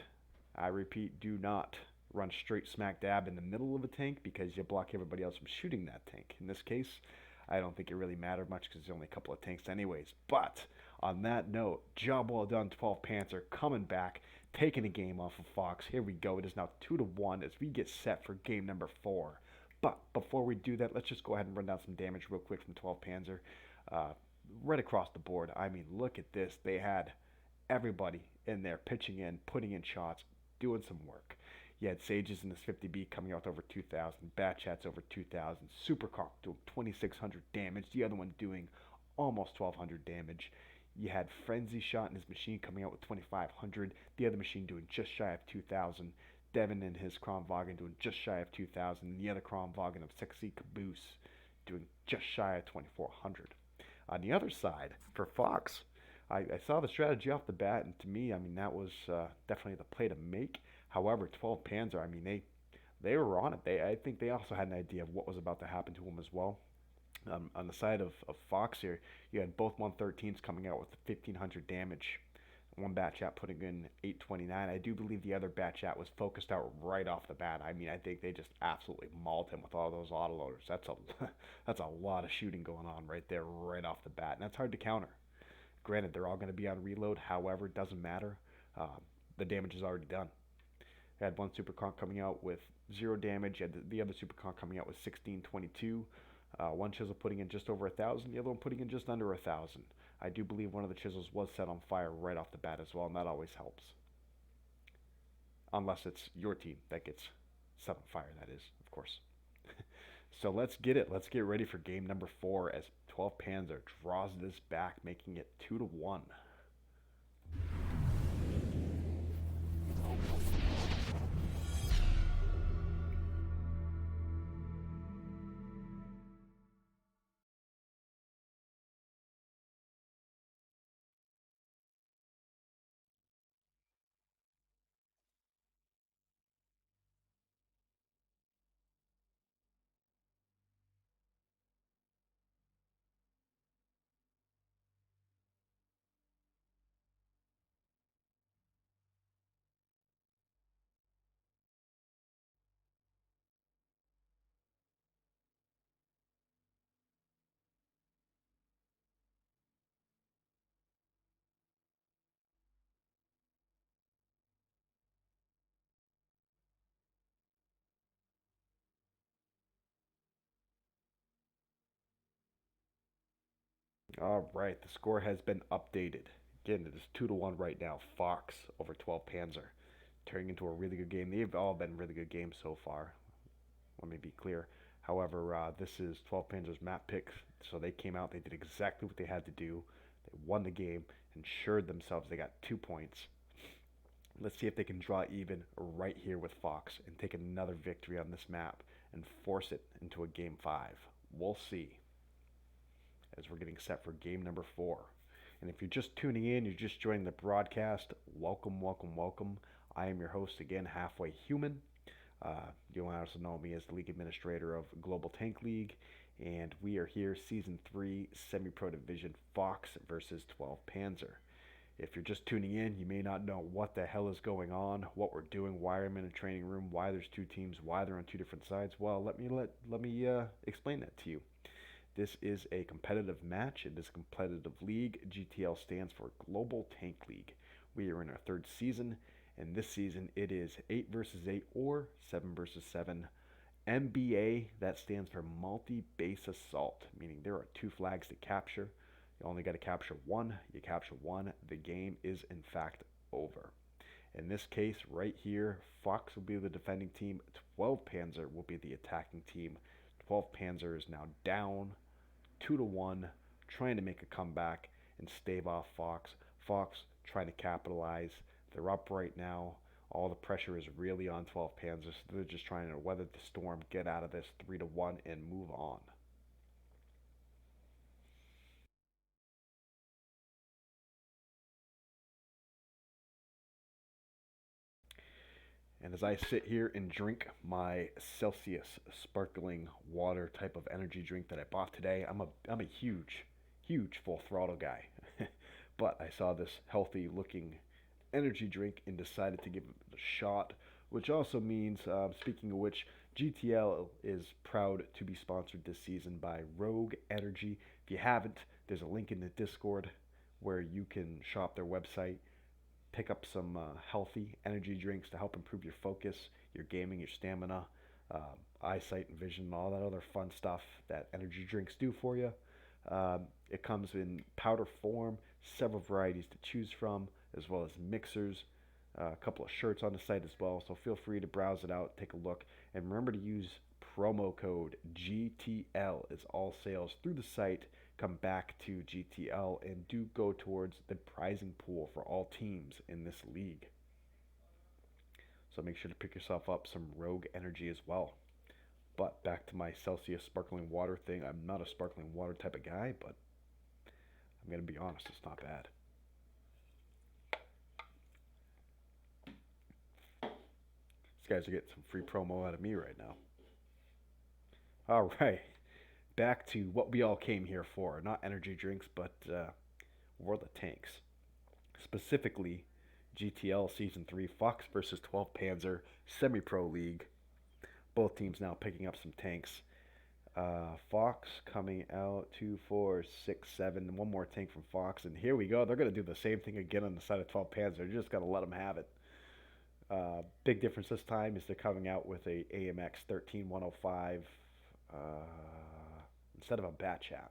I repeat, do not run straight smack dab in the middle of a tank because you block everybody else from shooting that tank. In this case, I don't think it really mattered much because there's only a couple of tanks anyways. But on that note, job well done, 12 Panzer coming back, taking a game off of Fox. Here we go. It is now 2-1 as we get set for game number 4. But before we do that, let's just go ahead and run down some damage real quick from 12 Panzer. right across the board. I mean, look at this. They had everybody in there pitching in, putting in shots, doing some work. You had Sages in this 50B coming out over 2,000, Bat Chats over 2,000, Supercock doing 2,600 damage, the other one doing almost 1,200 damage. You had Frenzy Shot in his machine coming out with 2,500, the other machine doing just shy of 2,000. Devin and his Kronwagen doing just shy of 2,000, and the other Kronwagen of Sexy Caboose doing just shy of 2,400. On the other side, for Fox, I saw the strategy off the bat, and to me, I mean, that was definitely the play to make. However, 12 Panzer, I mean, they were on it. I think they also had an idea of what was about to happen to them as well. On the side of Fox here, you had both 113s coming out with 1,500 damage. One bat chat putting in 829. I do believe the other bat chat was focused out right off the bat. I mean, I think they just absolutely mauled him with all those autoloaders. That's a that's a lot of shooting going on right there, right off the bat, and that's hard to counter. Granted, they're all going to be on reload. However, it doesn't matter. The damage is already done. I had one Superconk coming out with 0 damage. You had the other Superconk coming out with 1622. One chisel putting in just over 1,000. The other one putting in just under 1,000. I do believe one of the chisels was set on fire right off the bat as well, and that always helps. Unless it's your team that gets set on fire, that is, of course. So let's get it. Let's get ready for game number 4 as 12 Panzer draws this back, making it 2-1. All right, the score has been updated. Again, it is 2-1 right now. Fox over 12 Panzer, turning into a really good game. They've all been really good games so far. Let me be clear. However, this is 12 Panzer's map pick, so they came out, they did exactly what they had to do. They won the game, ensured themselves they got 2 points. Let's see if they can draw even right here with Fox and take another victory on this map and force it into a game 5. We'll see as we're getting set for game number 4. And if you're just tuning in, you're just joining the broadcast, welcome, welcome, welcome. I am your host again, Halfway Human. You also know me as the League Administrator of Global Tank League, and we are here, Season 3, Semi-Pro Division, Fox versus 12 Panzer. If you're just tuning in, you may not know what the hell is going on, what we're doing, why I'm in a training room, why there's 2 teams, why they're on 2 different sides. Well, let me explain that to you. This is a competitive match. It is a competitive league. GTL stands for Global Tank League. We are in our 3rd season, and this season it is 8 versus 8 or 7 versus 7. MBA, that stands for Multi-Base Assault, meaning there are 2 flags to capture. You only got to capture 1. You capture 1, the game is in fact over. In this case, right here, Fox will be the defending team. 12 Panzer will be the attacking team. 12 Panzer is now down 2-1, trying to make a comeback and stave off Fox. Fox trying to capitalize. They're up right now. All the pressure is really on 12 Panzers. So they're just trying to weather the storm, get out of this 3-1, and move on. And as I sit here and drink my Celsius sparkling water type of energy drink that I bought today, I'm a huge full throttle guy. But I saw this healthy looking energy drink and decided to give it a shot, which also means, speaking of which, GTL is proud to be sponsored this season by Rogue Energy. If you haven't, there's a link in the Discord where you can shop their website, pick up some healthy energy drinks to help improve your focus, your gaming, your stamina, eyesight and vision, and all that other fun stuff that energy drinks do for you. It comes in powder form, several varieties to choose from, as well as mixers, a couple of shirts on the site as well. So feel free to browse it out, take a look, and remember to use promo code GTL as all sales through the site come back to GTL and do go towards the prizing pool for all teams in this league. So make sure to pick yourself up some Rogue Energy as well. But back to my Celsius sparkling water thing. I'm not a sparkling water type of guy, but I'm going to be honest, it's not bad. These guys are getting some free promo out of me right now. All right, back to what we all came here for. Not energy drinks, but World of Tanks. Specifically, GTL Season 3, Fox versus 12 Panzer, Semi-Pro League. Both teams now picking up some tanks. Fox coming out 2, 4, 6, 7. One more tank from Fox, and here we go. They're going to do the same thing again on the side of 12 Panzer. They're just going to let them have it. Big difference this time is they're coming out with a AMX 13105 instead of a Bat Chat.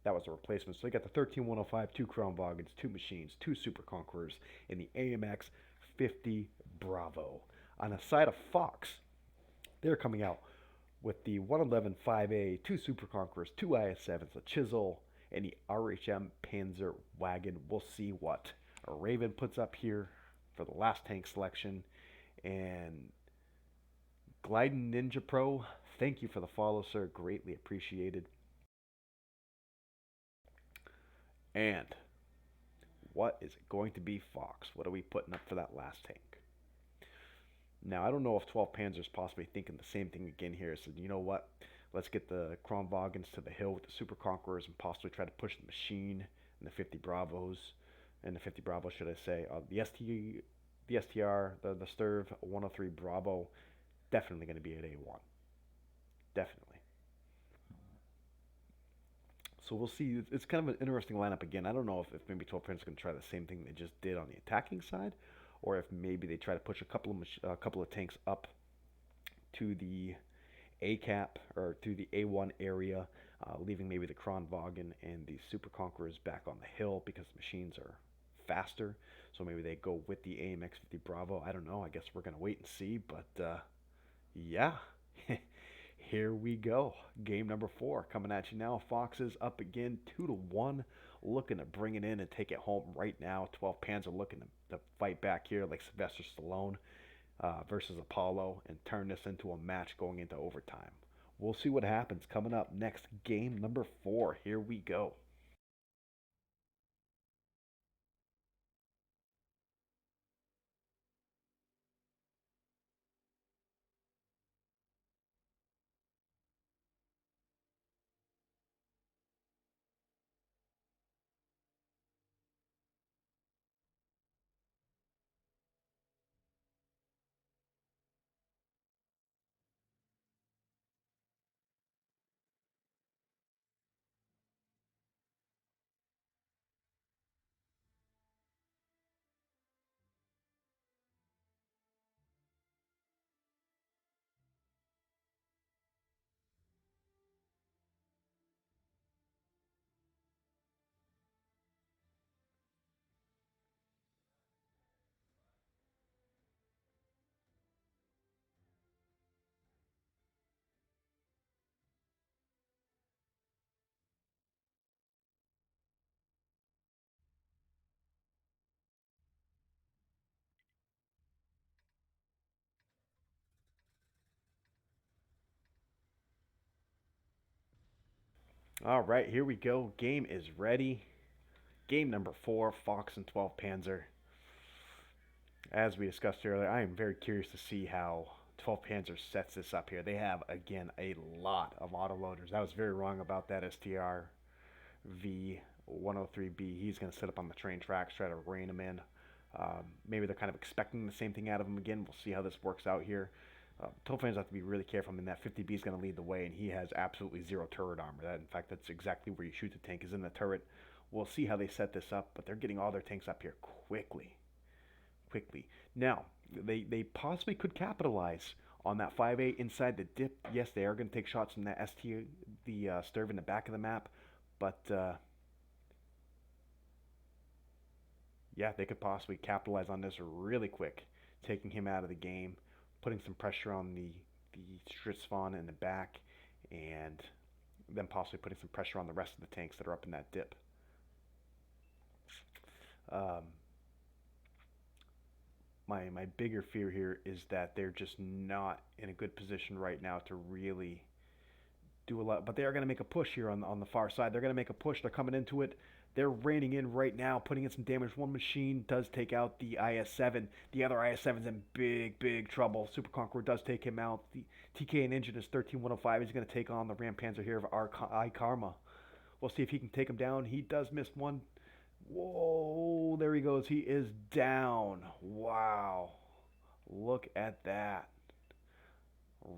That was a replacement. So they got the 13105, two Crown Wagens, two machines, two Super Conquerors, and the AMX 50 Bravo. On the side of Fox, they're coming out with the 111 5A, two Super Conquerors, two IS-7s, a Chisel, and the RHM Panzer Wagon. We'll see what Raven puts up here for the last tank selection. And Gliding Ninja Pro, thank you for the follow, sir. Greatly appreciated. And what is it going to be, Fox? What are we putting up for that last tank? Now, I don't know if 12 Panzer's possibly thinking the same thing again here. So, you know what? Let's get the Kronwagens to the hill with the Super Conquerors and possibly try to push the machine and the 50 Bravos. And the 50 Bravo, should I say. The STR, the Sturv 103 Bravo, definitely going to be at A1. Definitely. So we'll see. It's kind of an interesting lineup again. I don't know if maybe 12 Panzer's going to try the same thing they just did on the attacking side, or if maybe they try to push a couple of tanks up to the A cap or to the A1 area, leaving maybe the Kronwagen and the Super Conquerors back on the hill because the machines are faster. So maybe they go with the AMX 50 Bravo. I don't know. I guess we're gonna wait and see. But yeah, here we go. Game number 4 coming at you now. Fox is up again, 2-1, looking to bring it in and take it home right now. 12 Panzer looking to fight back here like Sylvester Stallone versus Apollo and turn this into a match going into overtime. We'll see what happens coming up next. Game number 4. Here we go. All right, here we go. Game is ready. Game number 4, Fox and 12 Panzer. As we discussed earlier, I am very curious to see how 12 Panzer sets this up here. They have, again, a lot of autoloaders. I was very wrong about that STR V103B. He's going to sit up on the train tracks, try to rein him in. Maybe they're kind of expecting the same thing out of him again. We'll see how this works out here. 12 Panzer have to be really careful. I mean, that 50B is going to lead the way, and he has absolutely zero turret armor. In fact, that's exactly where you shoot the tank, is in the turret. We'll see how they set this up, but they're getting all their tanks up here quickly. Now, they possibly could capitalize on that 5A inside the dip. Yes, they are going to take shots from that ST, the Sturv in the back of the map, But yeah, they could possibly capitalize on this really quick, taking him out of the game, putting some pressure on the Stritzvon in the back, and then possibly putting some pressure on the rest of the tanks that are up in that dip. Um, my bigger fear here is that they're just not in a good position right now to really do a lot. But they are going to make a push here on the far side. They're going to make a push. They're coming into it. They're raining in right now, putting in some damage. One machine does take out the IS-7. The other IS-7's in big trouble. Super Conqueror does take him out. The TK and Engine is 13105. He's going to take on the Ram Panzer here of I Karma. We'll see if he can take him down. He does miss one. Whoa, there he goes. He is down. Wow. Look at that.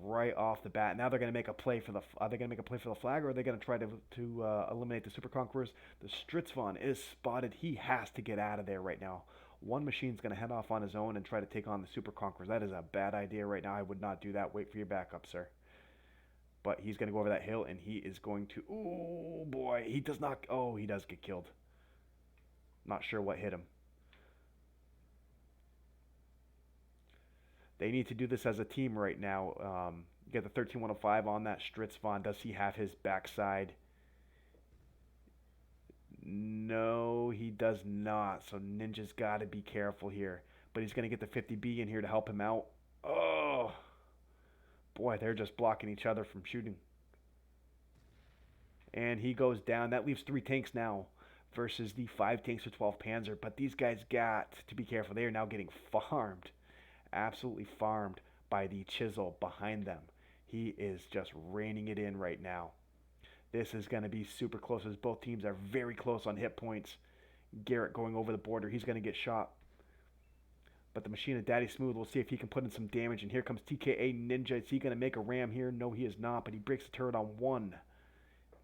Right off the bat. Now they're going to make a play for the. Are they going to make a play for the flag, or are they going to try to eliminate the Super Conquerors? The Stritzvon is spotted. He has to get out of there right now. One machine's going to head off on his own and try to take on the Super Conquerors. That is a bad idea right now. I would not do that. Wait for your backup, sir. But he's going to go over that hill, and he is going to. Oh boy, he does not. Oh, he does get killed. Not sure what hit him. They need to do this as a team right now. Get the 13105 on that Stritzvon. Does he have his backside? No, he does not. So Ninja's got to be careful here. But he's going to get the 50B in here to help him out. Oh, boy, they're just blocking each other from shooting. And he goes down. That leaves 3 tanks now versus the 5 tanks of 12 Panzer. But these guys got to be careful. They are now getting farmed. Absolutely farmed by the Chisel behind them. He is just reining it in right now. This is going to be super close as both teams are very close on hit points. Garrett going over the border. He's going to get shot. But the machine of Daddy Smooth, we'll see if he can put in some damage. And here comes TKA Ninja. Is he going to make a ram here? No, he is not. But he breaks the turret on one.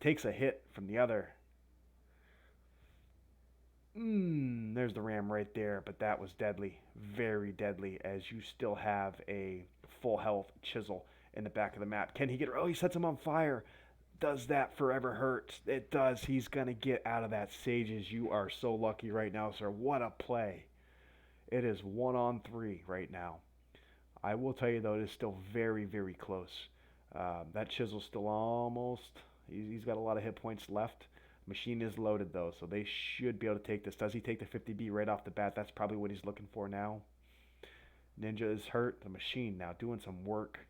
Takes a hit from the other. There's the ram right there, but that was deadly, very deadly, as you still have a full health Chisel in the back of the map. Can he get? Oh, he sets him on fire. Does that forever hurt? It does. He's gonna get out of that. Sages, you are so lucky right now, sir. What a play! It is 1-on-3 right now. I will tell you though, it is still very close. That Chisel's still almost. He's got a lot of hit points left. Machine is loaded though, so they should be able to take this. Does he take the 50B right off the bat? That's probably what he's looking for now. Ninja is hurt. The machine now doing some work.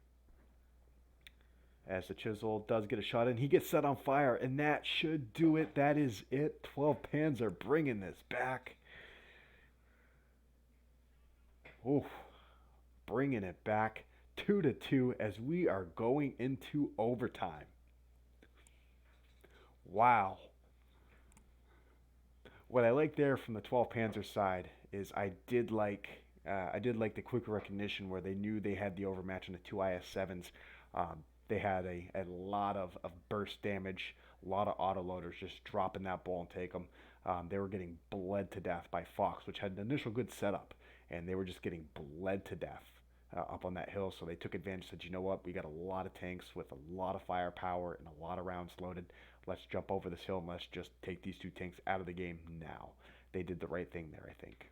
As the Chisel does get a shot in, he gets set on fire, and that should do it. That is it. 12 Panzer bringing this back. Oof, bringing it back 2-2 as we are going into overtime. Wow. What I like there from the 12 Panzer side is I did like the quick recognition where they knew they had the overmatch in the 2 IS-7s. They had a lot of burst damage, a lot of autoloaders just dropping that ball and take them. They were getting bled to death by Fox, which had an initial good setup, and they were just getting bled to death up on that hill. So they took advantage, said, you know what, we got a lot of tanks with a lot of firepower and a lot of rounds loaded. Let's jump over this hill and let's just take these 2 tanks out of the game now. They did the right thing there, I think,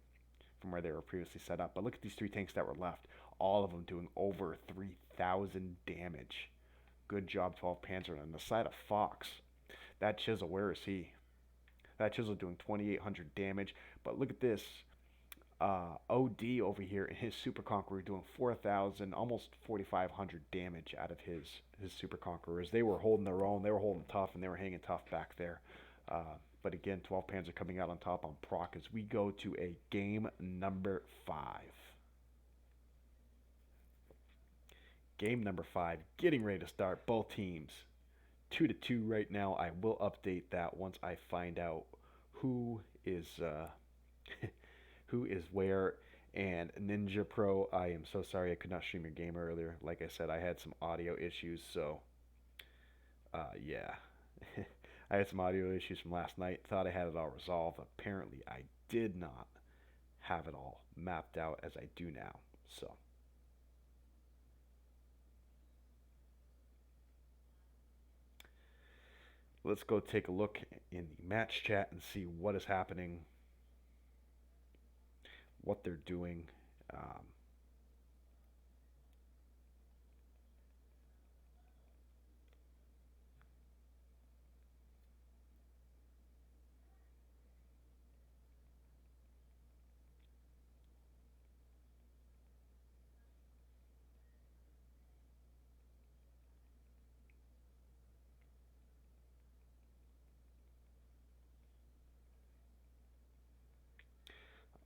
from where they were previously set up. But look at these 3 tanks that were left. All of them doing over 3,000 damage. Good job, 12 Panzer. And on the side of Fox, that Chisel, where is he? That Chisel doing 2,800 damage. But look at this. OD over here in his Super Conqueror doing 4,000, almost 4,500 damage out of his Super Conquerors. They were holding their own. They were holding tough, and they were hanging tough back there. But again, 12 Panzer coming out on top on proc as we go to a game number 5. Game number 5, getting ready to start. Both teams 2-2 right now. I will update that once I find out who is who is where. And Ninja Pro, I am so sorry I could not stream your game earlier. Like I said, I had some audio issues, so yeah. I had some audio issues from last night. Thought I had it all resolved. Apparently, I did not have it all mapped out as I do now. So Let's go take a look in the match chat and see what is happening, what they're doing. Um,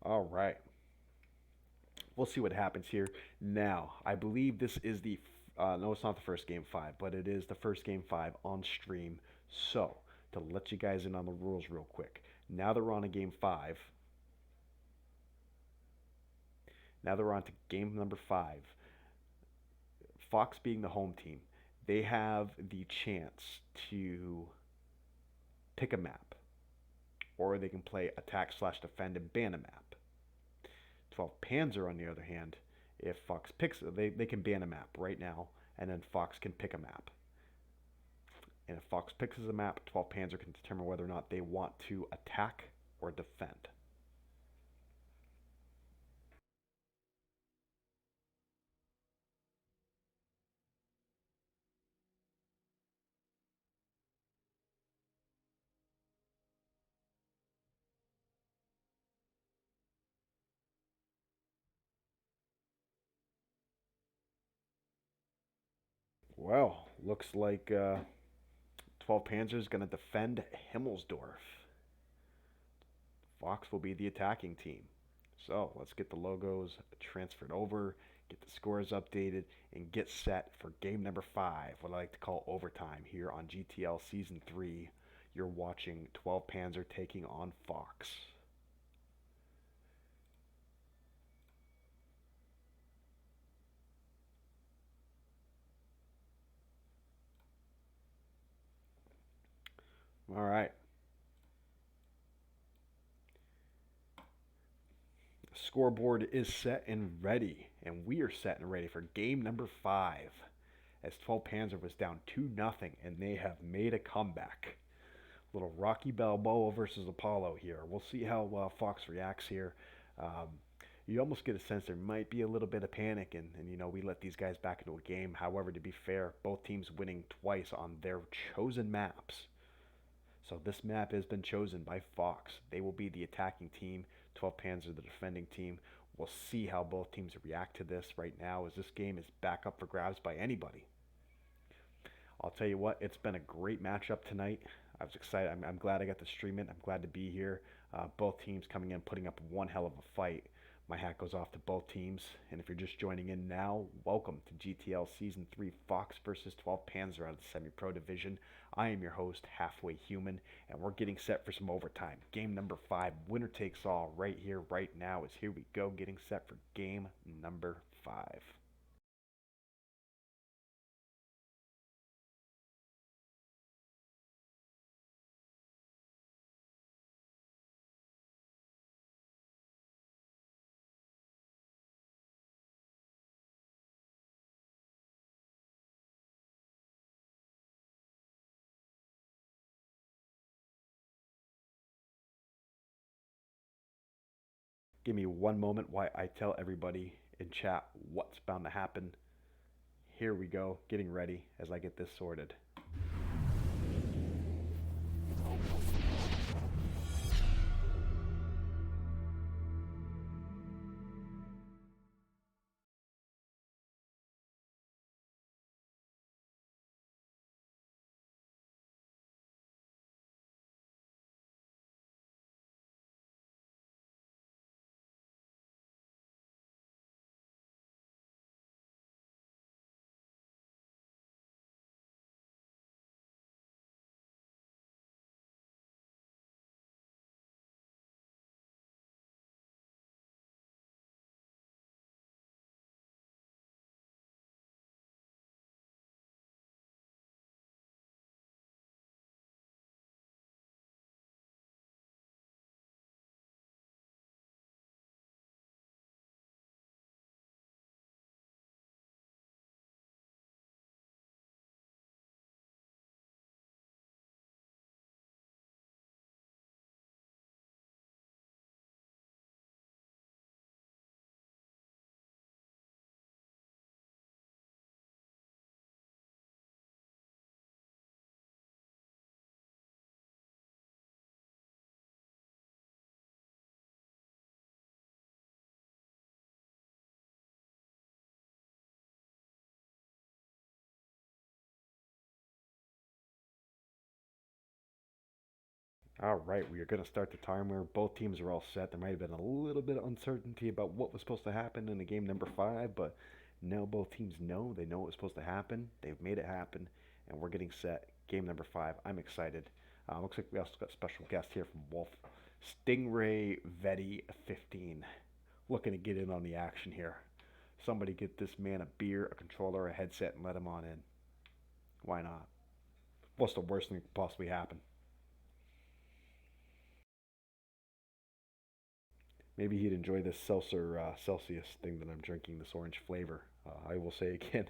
all right. We'll see what happens here. Now, I believe this is the no, it's not the first game five, but it is the first game five on stream. So, to let you guys in on the rules real quick. Now that we're on a game five, now that we're on to game number five, Fox being the home team, they have the chance to pick a map, or they can play attack slash defend and ban a map. 12 Panzer, on the other hand, if Fox picks, they can ban a map right now, and then Fox can pick a map. And if Fox picks a map, 12 Panzer can determine whether or not they want to attack or defend. Well, looks like 12 Panzer is going to defend Himmelsdorf. Fox will be the attacking team. So let's get the logos transferred over, get the scores updated, and get set for game number five, what I like to call overtime here on GTL Season 3. You're watching 12 Panzer taking on Fox. All right. Scoreboard is set and ready, and we are set and ready for game number five. As 12 Panzer was down 2-0, and they have made a comeback. Little Rocky Balboa versus Apollo here. We'll see how Fox reacts here. Um, you almost get a sense there might be a little bit of panic, and we let these guys back into a game. However, to be fair, both teams winning twice on their chosen maps. So this map has been chosen by Fox. They will be the attacking team. 12 Panzer the defending team. We'll see how both teams react to this right now, as this game is back up for grabs by anybody. I'll tell you what, it's been a great matchup tonight. I was excited. I'm glad I got to stream it. I'm glad to be here. Both teams coming in, putting up one hell of a fight. My hat goes off to both teams. And if you're just joining in now, welcome to GTL Season 3 Fox versus 12 Panzer out of the Semi-Pro Division. I am your host, Halfway Human, and we're getting set for some overtime. Game number 5, winner takes all, right here, right now, is here we go, getting set for game number 5. Give me one moment while I tell everybody in chat what's bound to happen. Here we go, getting ready as I get this sorted. All right, we are going to start the timer. Both teams are all set. There might have been a little bit of uncertainty about what was supposed to happen in the game number five, but now both teams know. They know what was supposed to happen. They've made it happen, and we're getting set. Game number five. I'm excited. Looks like we also got a special guest here from Wolf. Stingray Vetti 15. Looking to get in on the action here. Somebody get this man a beer, a controller, a headset, and let him on in. Why not? What's the worst thing that could possibly happen? Maybe he'd enjoy this seltzer Celsius thing that I'm drinking, this orange flavor. I will say again,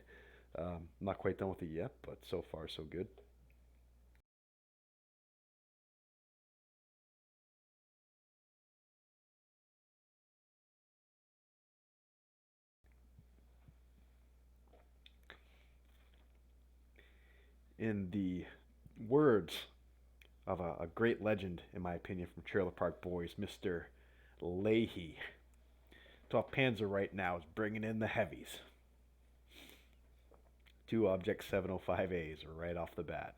not quite done with it yet, but so far so good. In the words of a great legend, in my opinion, from Trailer Park Boys, Mr. Leahy, Top Panzer right now is bringing in the heavies. Two Object 705As right off the bat.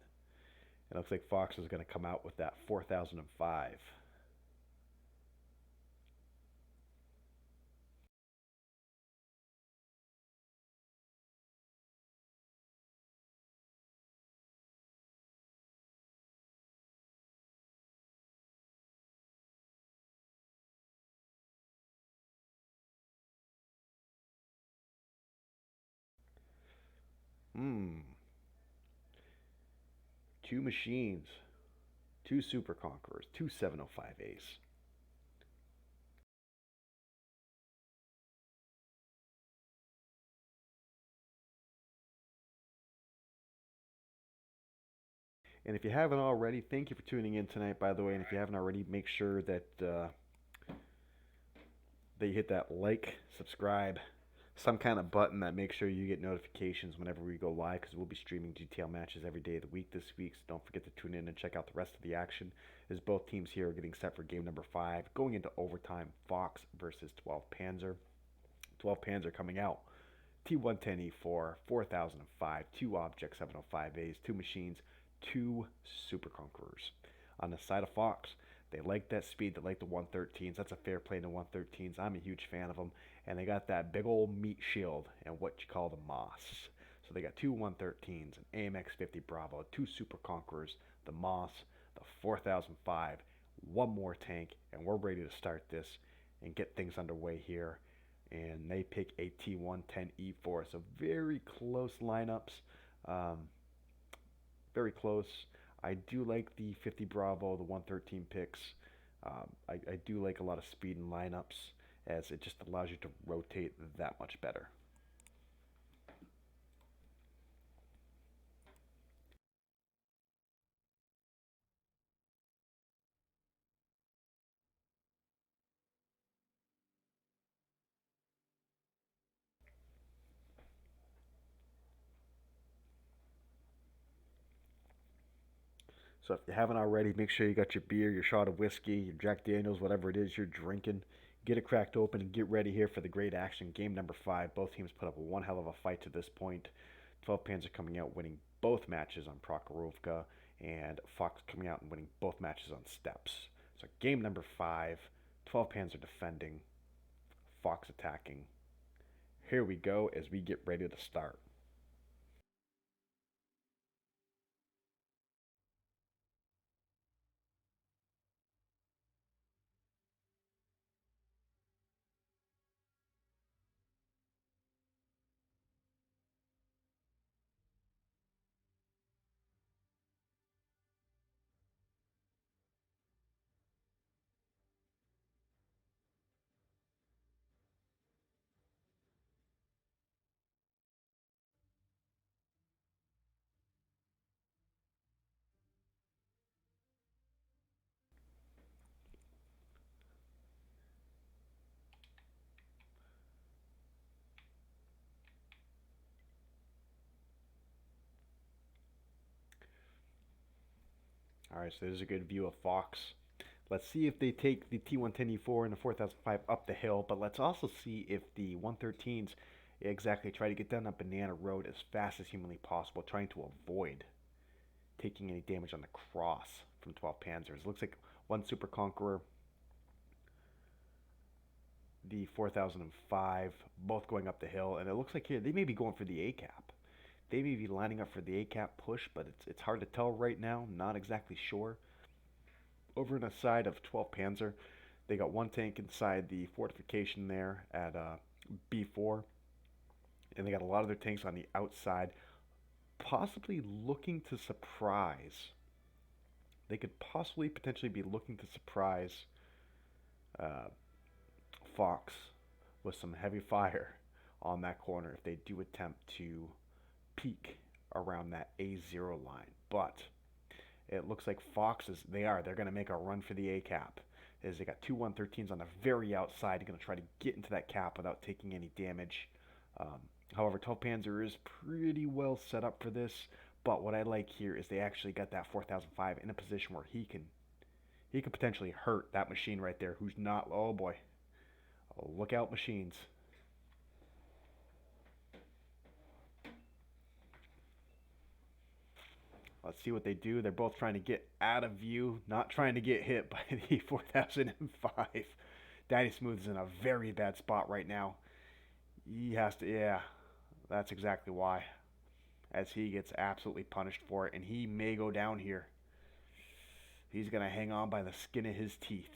It looks like Fox is going to come out with that 4005. Hmm. Two machines, two Super Conquerors, two 705As. And if you haven't already, thank you for tuning in tonight, by the way. And if you haven't already, make sure that you hit that like, subscribe, some kind of button that makes sure you get notifications whenever we go live, because we'll be streaming GTL matches every day of the week this week. So don't forget to tune in and check out the rest of the action, as both teams here are getting set for game number five, going into overtime. Fox versus 12 Panzer. 12 Panzer coming out. T110E4, 4005, two Object 705As, two machines, two Super Conquerors. On the side of Fox, they like that speed. They like the 113s. That's a fair play in the 113s. I'm a huge fan of them. And they got that big old meat shield and what you call the Moss. So they got two 113s, an AMX 50 Bravo, two Super Conquerors, the Moss, the 4005, one more tank, and we're ready to start this and get things underway here. And they pick a T110E4. So very close lineups. Um, very close. I do like the 50 Bravo, the 113 picks. I do like a lot of speed in lineups, as it just allows you to rotate that much better. So if you haven't already, make sure you got your beer, your shot of whiskey, your Jack Daniels, whatever it is you're drinking. Get it cracked open and get ready here for the great action. Game number five. Both teams put up one hell of a fight to this point. 12 Panzer coming out winning both matches on Prokhorovka, and Fox coming out and winning both matches on steps. So game number five. 12 Panzer defending, Fox attacking. Here we go as we get ready to start. All right, so there's a good view of Fox. Let's see if they take the T110E4 and the 4005 up the hill, but let's also see if the 113s exactly try to get down that banana road as fast as humanly possible, trying to avoid taking any damage on the cross. from 12 Panzers. Looks like one Super Conqueror, the 4005, both going up the hill, and it looks like here they may be going for the A cap. They may be lining up for the A cap push, but it's hard to tell right now. Not exactly sure. Over on the side of 12 Panzer, they got one tank inside the fortification there at B4, and they got a lot of their tanks on the outside, possibly looking to surprise. They could possibly potentially be looking to surprise uh, Fox with some heavy fire on that corner if they do attempt to peek around that A0 line. But it looks like Fox is they're going to make a run for the A cap. As they got two 113s on the very outside, going to try to get into that cap without taking any damage. However, 12 Panzer is pretty well set up for this. But what I like here is they actually got that 4005 in a position where he can potentially hurt that machine right there. Who's not? Oh boy, oh, look out, machines. Let's see what they do. They're both trying to get out of view, not trying to get hit by the 4005. Daddy Smooth is in a very bad spot right now. He has to, yeah, that's exactly why. As he gets absolutely punished for it, and he may go down here. He's going to hang on by the skin of his teeth.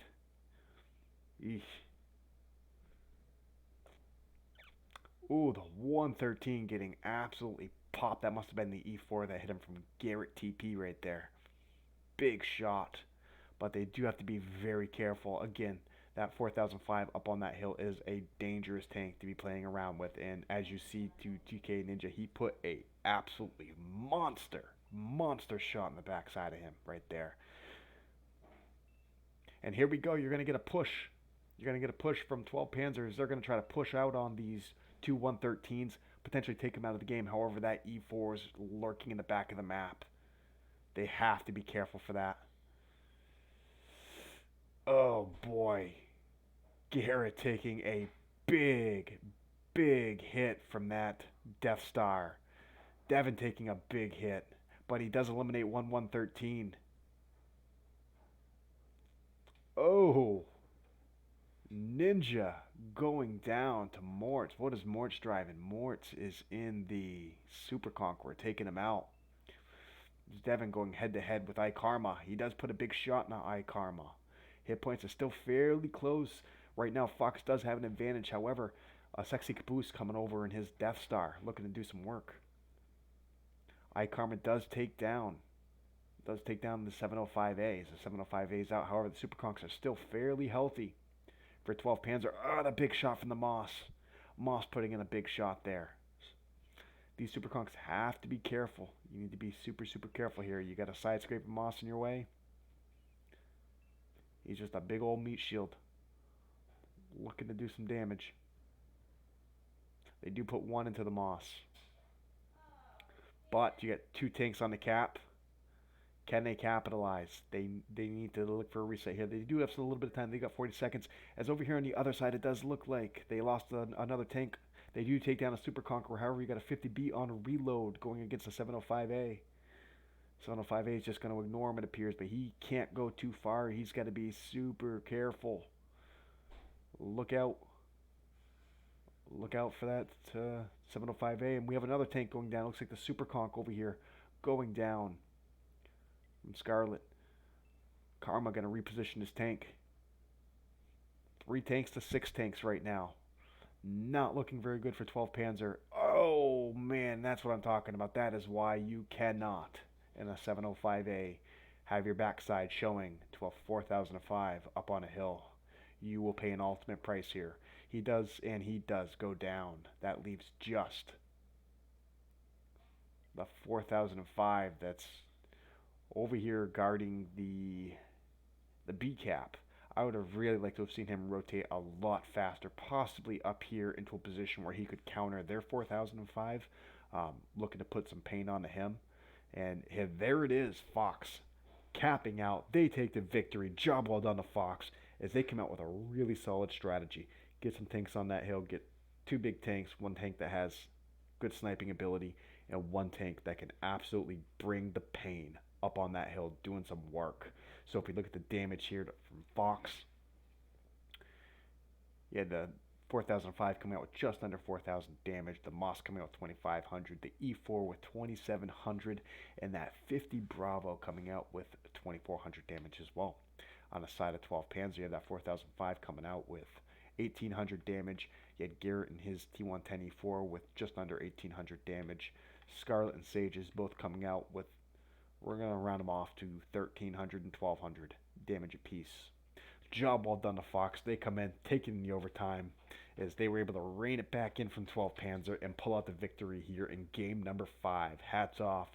Eesh. Ooh, the 113 getting absolutely popped. That must have been the E4 that hit him from Garrett TP right there. Big shot. But they do have to be very careful. Again, that 4005 up on that hill is a dangerous tank to be playing around with. And as you see to TK Ninja, he put a absolutely monster shot in the backside of him right there. And here we go. You're going to get a push. You're going to get a push from 12 Panzers. They're going to try to push out on these two 113s, potentially take them out of the game. However, that E4 is lurking in the back of the map. They have to be careful for that. Oh boy. Garrett taking a big hit from that Death Star. Devin taking a big hit, but he does eliminate 113. Oh, Ninja going down to Mortz. What is Mortz driving? Mortz is in the Super Conqueror, taking him out. Devin going head to head with iKarma. He does put a big shot in iKarma. Hit points are still fairly close. Right now, Fox does have an advantage. However, a Sexy Caboose coming over in his Death Star, looking to do some work. iKarma does take down the 705As. The 705As out. However, the Super Conks are still fairly healthy for 12 Panzer. Oh, the big shot from the Moss. Moss putting in a big shot there. These Super Conks have to be careful. You need to be super careful here. You got a side scraper Moss in your way. He's just a big old meat shield. Looking to do some damage. They do put one into the Moss. But you get two tanks on the cap. Can they capitalize? They need to look for a reset here. They do have a little bit of time. They got 40 seconds. As over here on the other side, it does look like they lost another tank. They do take down a Super Conqueror. However, you got a 50B on reload going against a 705A. 705A is just going to ignore him, it appears, but he can't go too far. He's got to be super careful. Look out. Look out for that 705A. And we have another tank going down. Looks like the Super Conk over here going down from Scarlet. Karma going to reposition his tank. 3 tanks to 6 tanks right now. Not looking very good for 12 Panzer. Oh, man, that's what I'm talking about. That is why you cannot, in a 705A, have your backside showing 4005 up on a hill. You will pay an ultimate price here. He does go down. That leaves just the 4005 that's over here guarding the B cap. I would have really liked to have seen him rotate a lot faster, possibly up here into a position where he could counter their 4005, looking to put some pain onto him. And there it is, Fox capping out. They take the victory. Job well done to Fox as they come out with a really solid strategy. Get some tanks on that hill, get 2 big tanks, 1 tank that has good sniping ability, and 1 tank that can absolutely bring the pain up on that hill doing some work. So if we look at the damage here from Fox, you had the 4005 coming out with just under 4,000 damage, the Moss coming out with 2,500, the E4 with 2,700, and that 50 Bravo coming out with 2,400 damage as well. On the side of 12 Panzer, you had that 4005 coming out with 1,800 damage. You had Garrett and his T110 E4 with just under 1,800 damage. Scarlet and Sages both coming out with, we're going to round them off to 1,300 and 1,200 damage apiece. Job well done to Fox. They come in, taking the overtime, as they were able to rein it back in from 12 Panzer and pull out the victory here in game number 5. Hats off.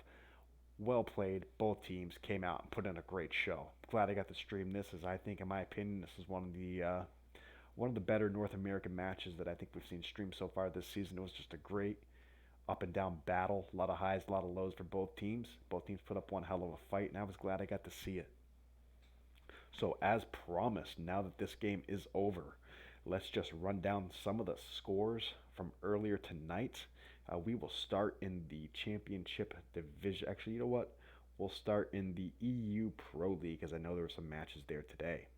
Well played. Both teams came out and put in a great show. Glad I got to stream this, as I think, in my opinion, this is one of the better North American matches that I think we've seen streamed so far this season. It was just a great up and down battle. A lot of highs, a lot of lows for both teams. Both teams put up one hell of a fight, and I was glad I got to see it. So as promised, now that this game is over, let's just run down some of the scores from earlier tonight. We will start in the championship division. Actually, you know what? We'll start in the EU Pro League, as I know there were some matches there today.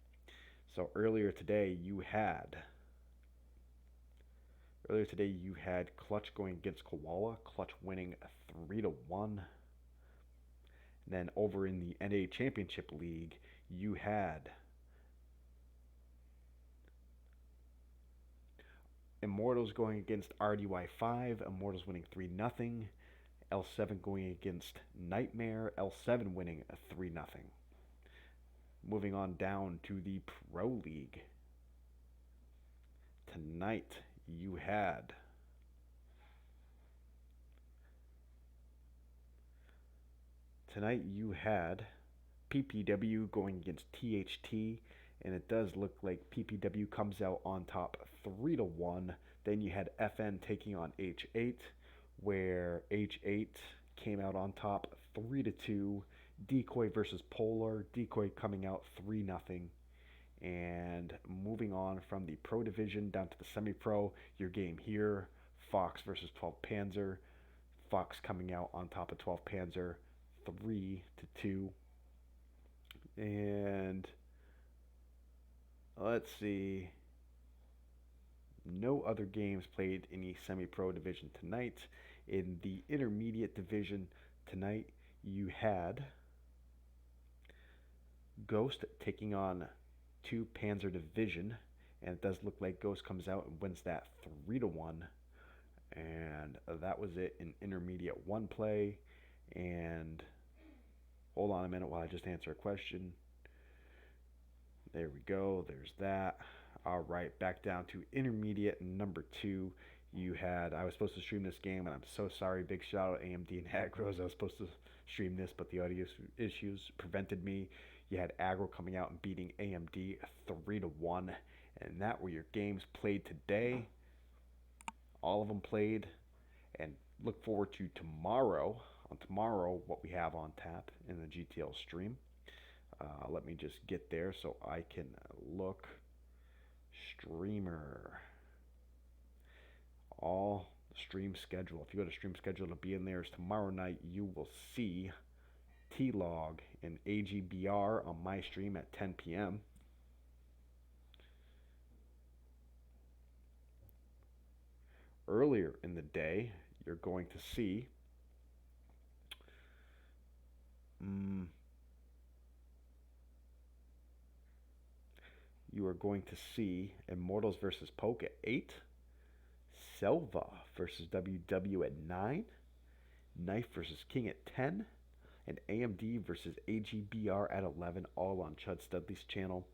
So earlier today you had Clutch going against Koala. Clutch winning 3-1. Then over in the NA Championship League, you had Immortals going against RDY5. Immortals winning 3-0. L7 going against Nightmare. L7 winning 3-0. Moving on down to the Pro League. Tonight you had PPW going against THT, and it does look like PPW comes out on top 3-1. Then you had FN taking on H8, where H8 came out on top 3-2. Decoy versus Polar, Decoy coming out 3-0. And moving on from the Pro Division down to the Semi-Pro, your game here, Fox versus 12 Panzer. Fox coming out on top of 12 Panzer 3-2. And let's see, no other games played in the Semi-Pro Division tonight. In the Intermediate Division tonight, you had Ghost taking on 2 Panzer Division, and it does look like Ghost comes out and wins that 3-1. And that was it in Intermediate 1 play. And hold on a minute while I just answer a question. There we go. There's that. All right, back down to Intermediate number 2. I was supposed to stream this game, and I'm so sorry. Big shout out AMD and Agros. I was supposed to stream this, but the audio issues prevented me. You had Agro coming out and beating AMD 3-1, and that were your games played today. All of them played, and look forward to tomorrow. On tomorrow, what we have on tap in the GTL stream. Let me just get there so I can look. Streamer. All stream schedule. If you go to stream schedule, it'll be in there. Tomorrow night, you will see T-Log and AGBR on my stream at 10 p.m. Earlier in the day, you're going to see Immortals versus Poke at 8, Selva versus WW at 9, Knife versus King at 10, and AMD versus AGBR at 11, all on Chud Studley's channel.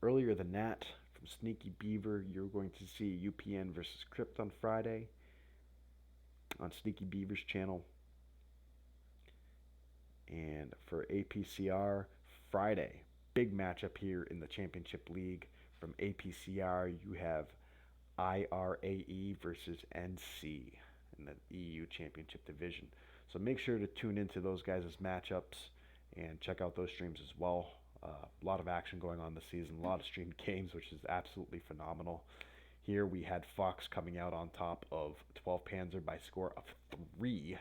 Earlier than that, from Sneaky Beaver, you're going to see UPN versus Crypt on Friday on Sneaky Beaver's channel. And for APCR, Friday, big matchup here in the Championship League. From APCR, you have IRAE versus NC in the EU Championship Division. So make sure to tune into those guys' matchups and check out those streams as well. A lot of action going on this season, a lot of streamed games, which is absolutely phenomenal. Here we had Fox coming out on top of 12 Panzer by score of 3-2.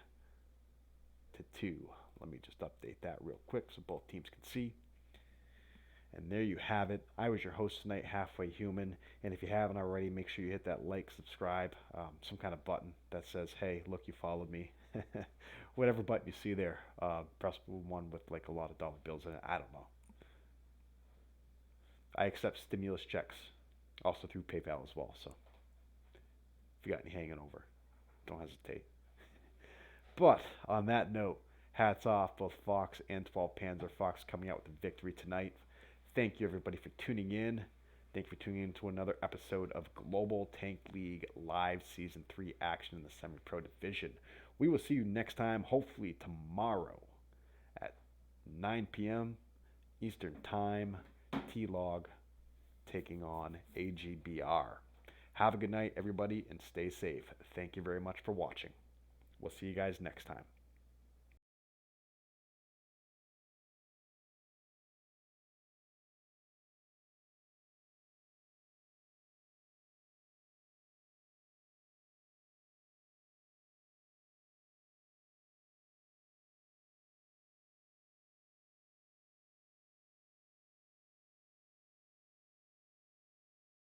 Let me just update that real quick so both teams can see. And there you have it. I was your host tonight, Halfway Human. And if you haven't already, make sure you hit that like, subscribe, some kind of button that says, hey, look, you followed me. Whatever button you see there, press one with like a lot of dollar bills in it. I don't know. I accept stimulus checks also through PayPal as well. So if you got any hanging over, don't hesitate. But on that note, hats off both Fox and 12 Panzer. Fox coming out with a victory tonight. Thank you everybody for tuning in. Thank you for tuning in to another episode of Global Tank League Live Season 3 action in the Semi-Pro Division. We will see you next time, hopefully tomorrow at 9 p.m. Eastern Time. T-Log taking on AGBR. Have a good night, everybody, and stay safe. Thank you very much for watching. We'll see you guys next time.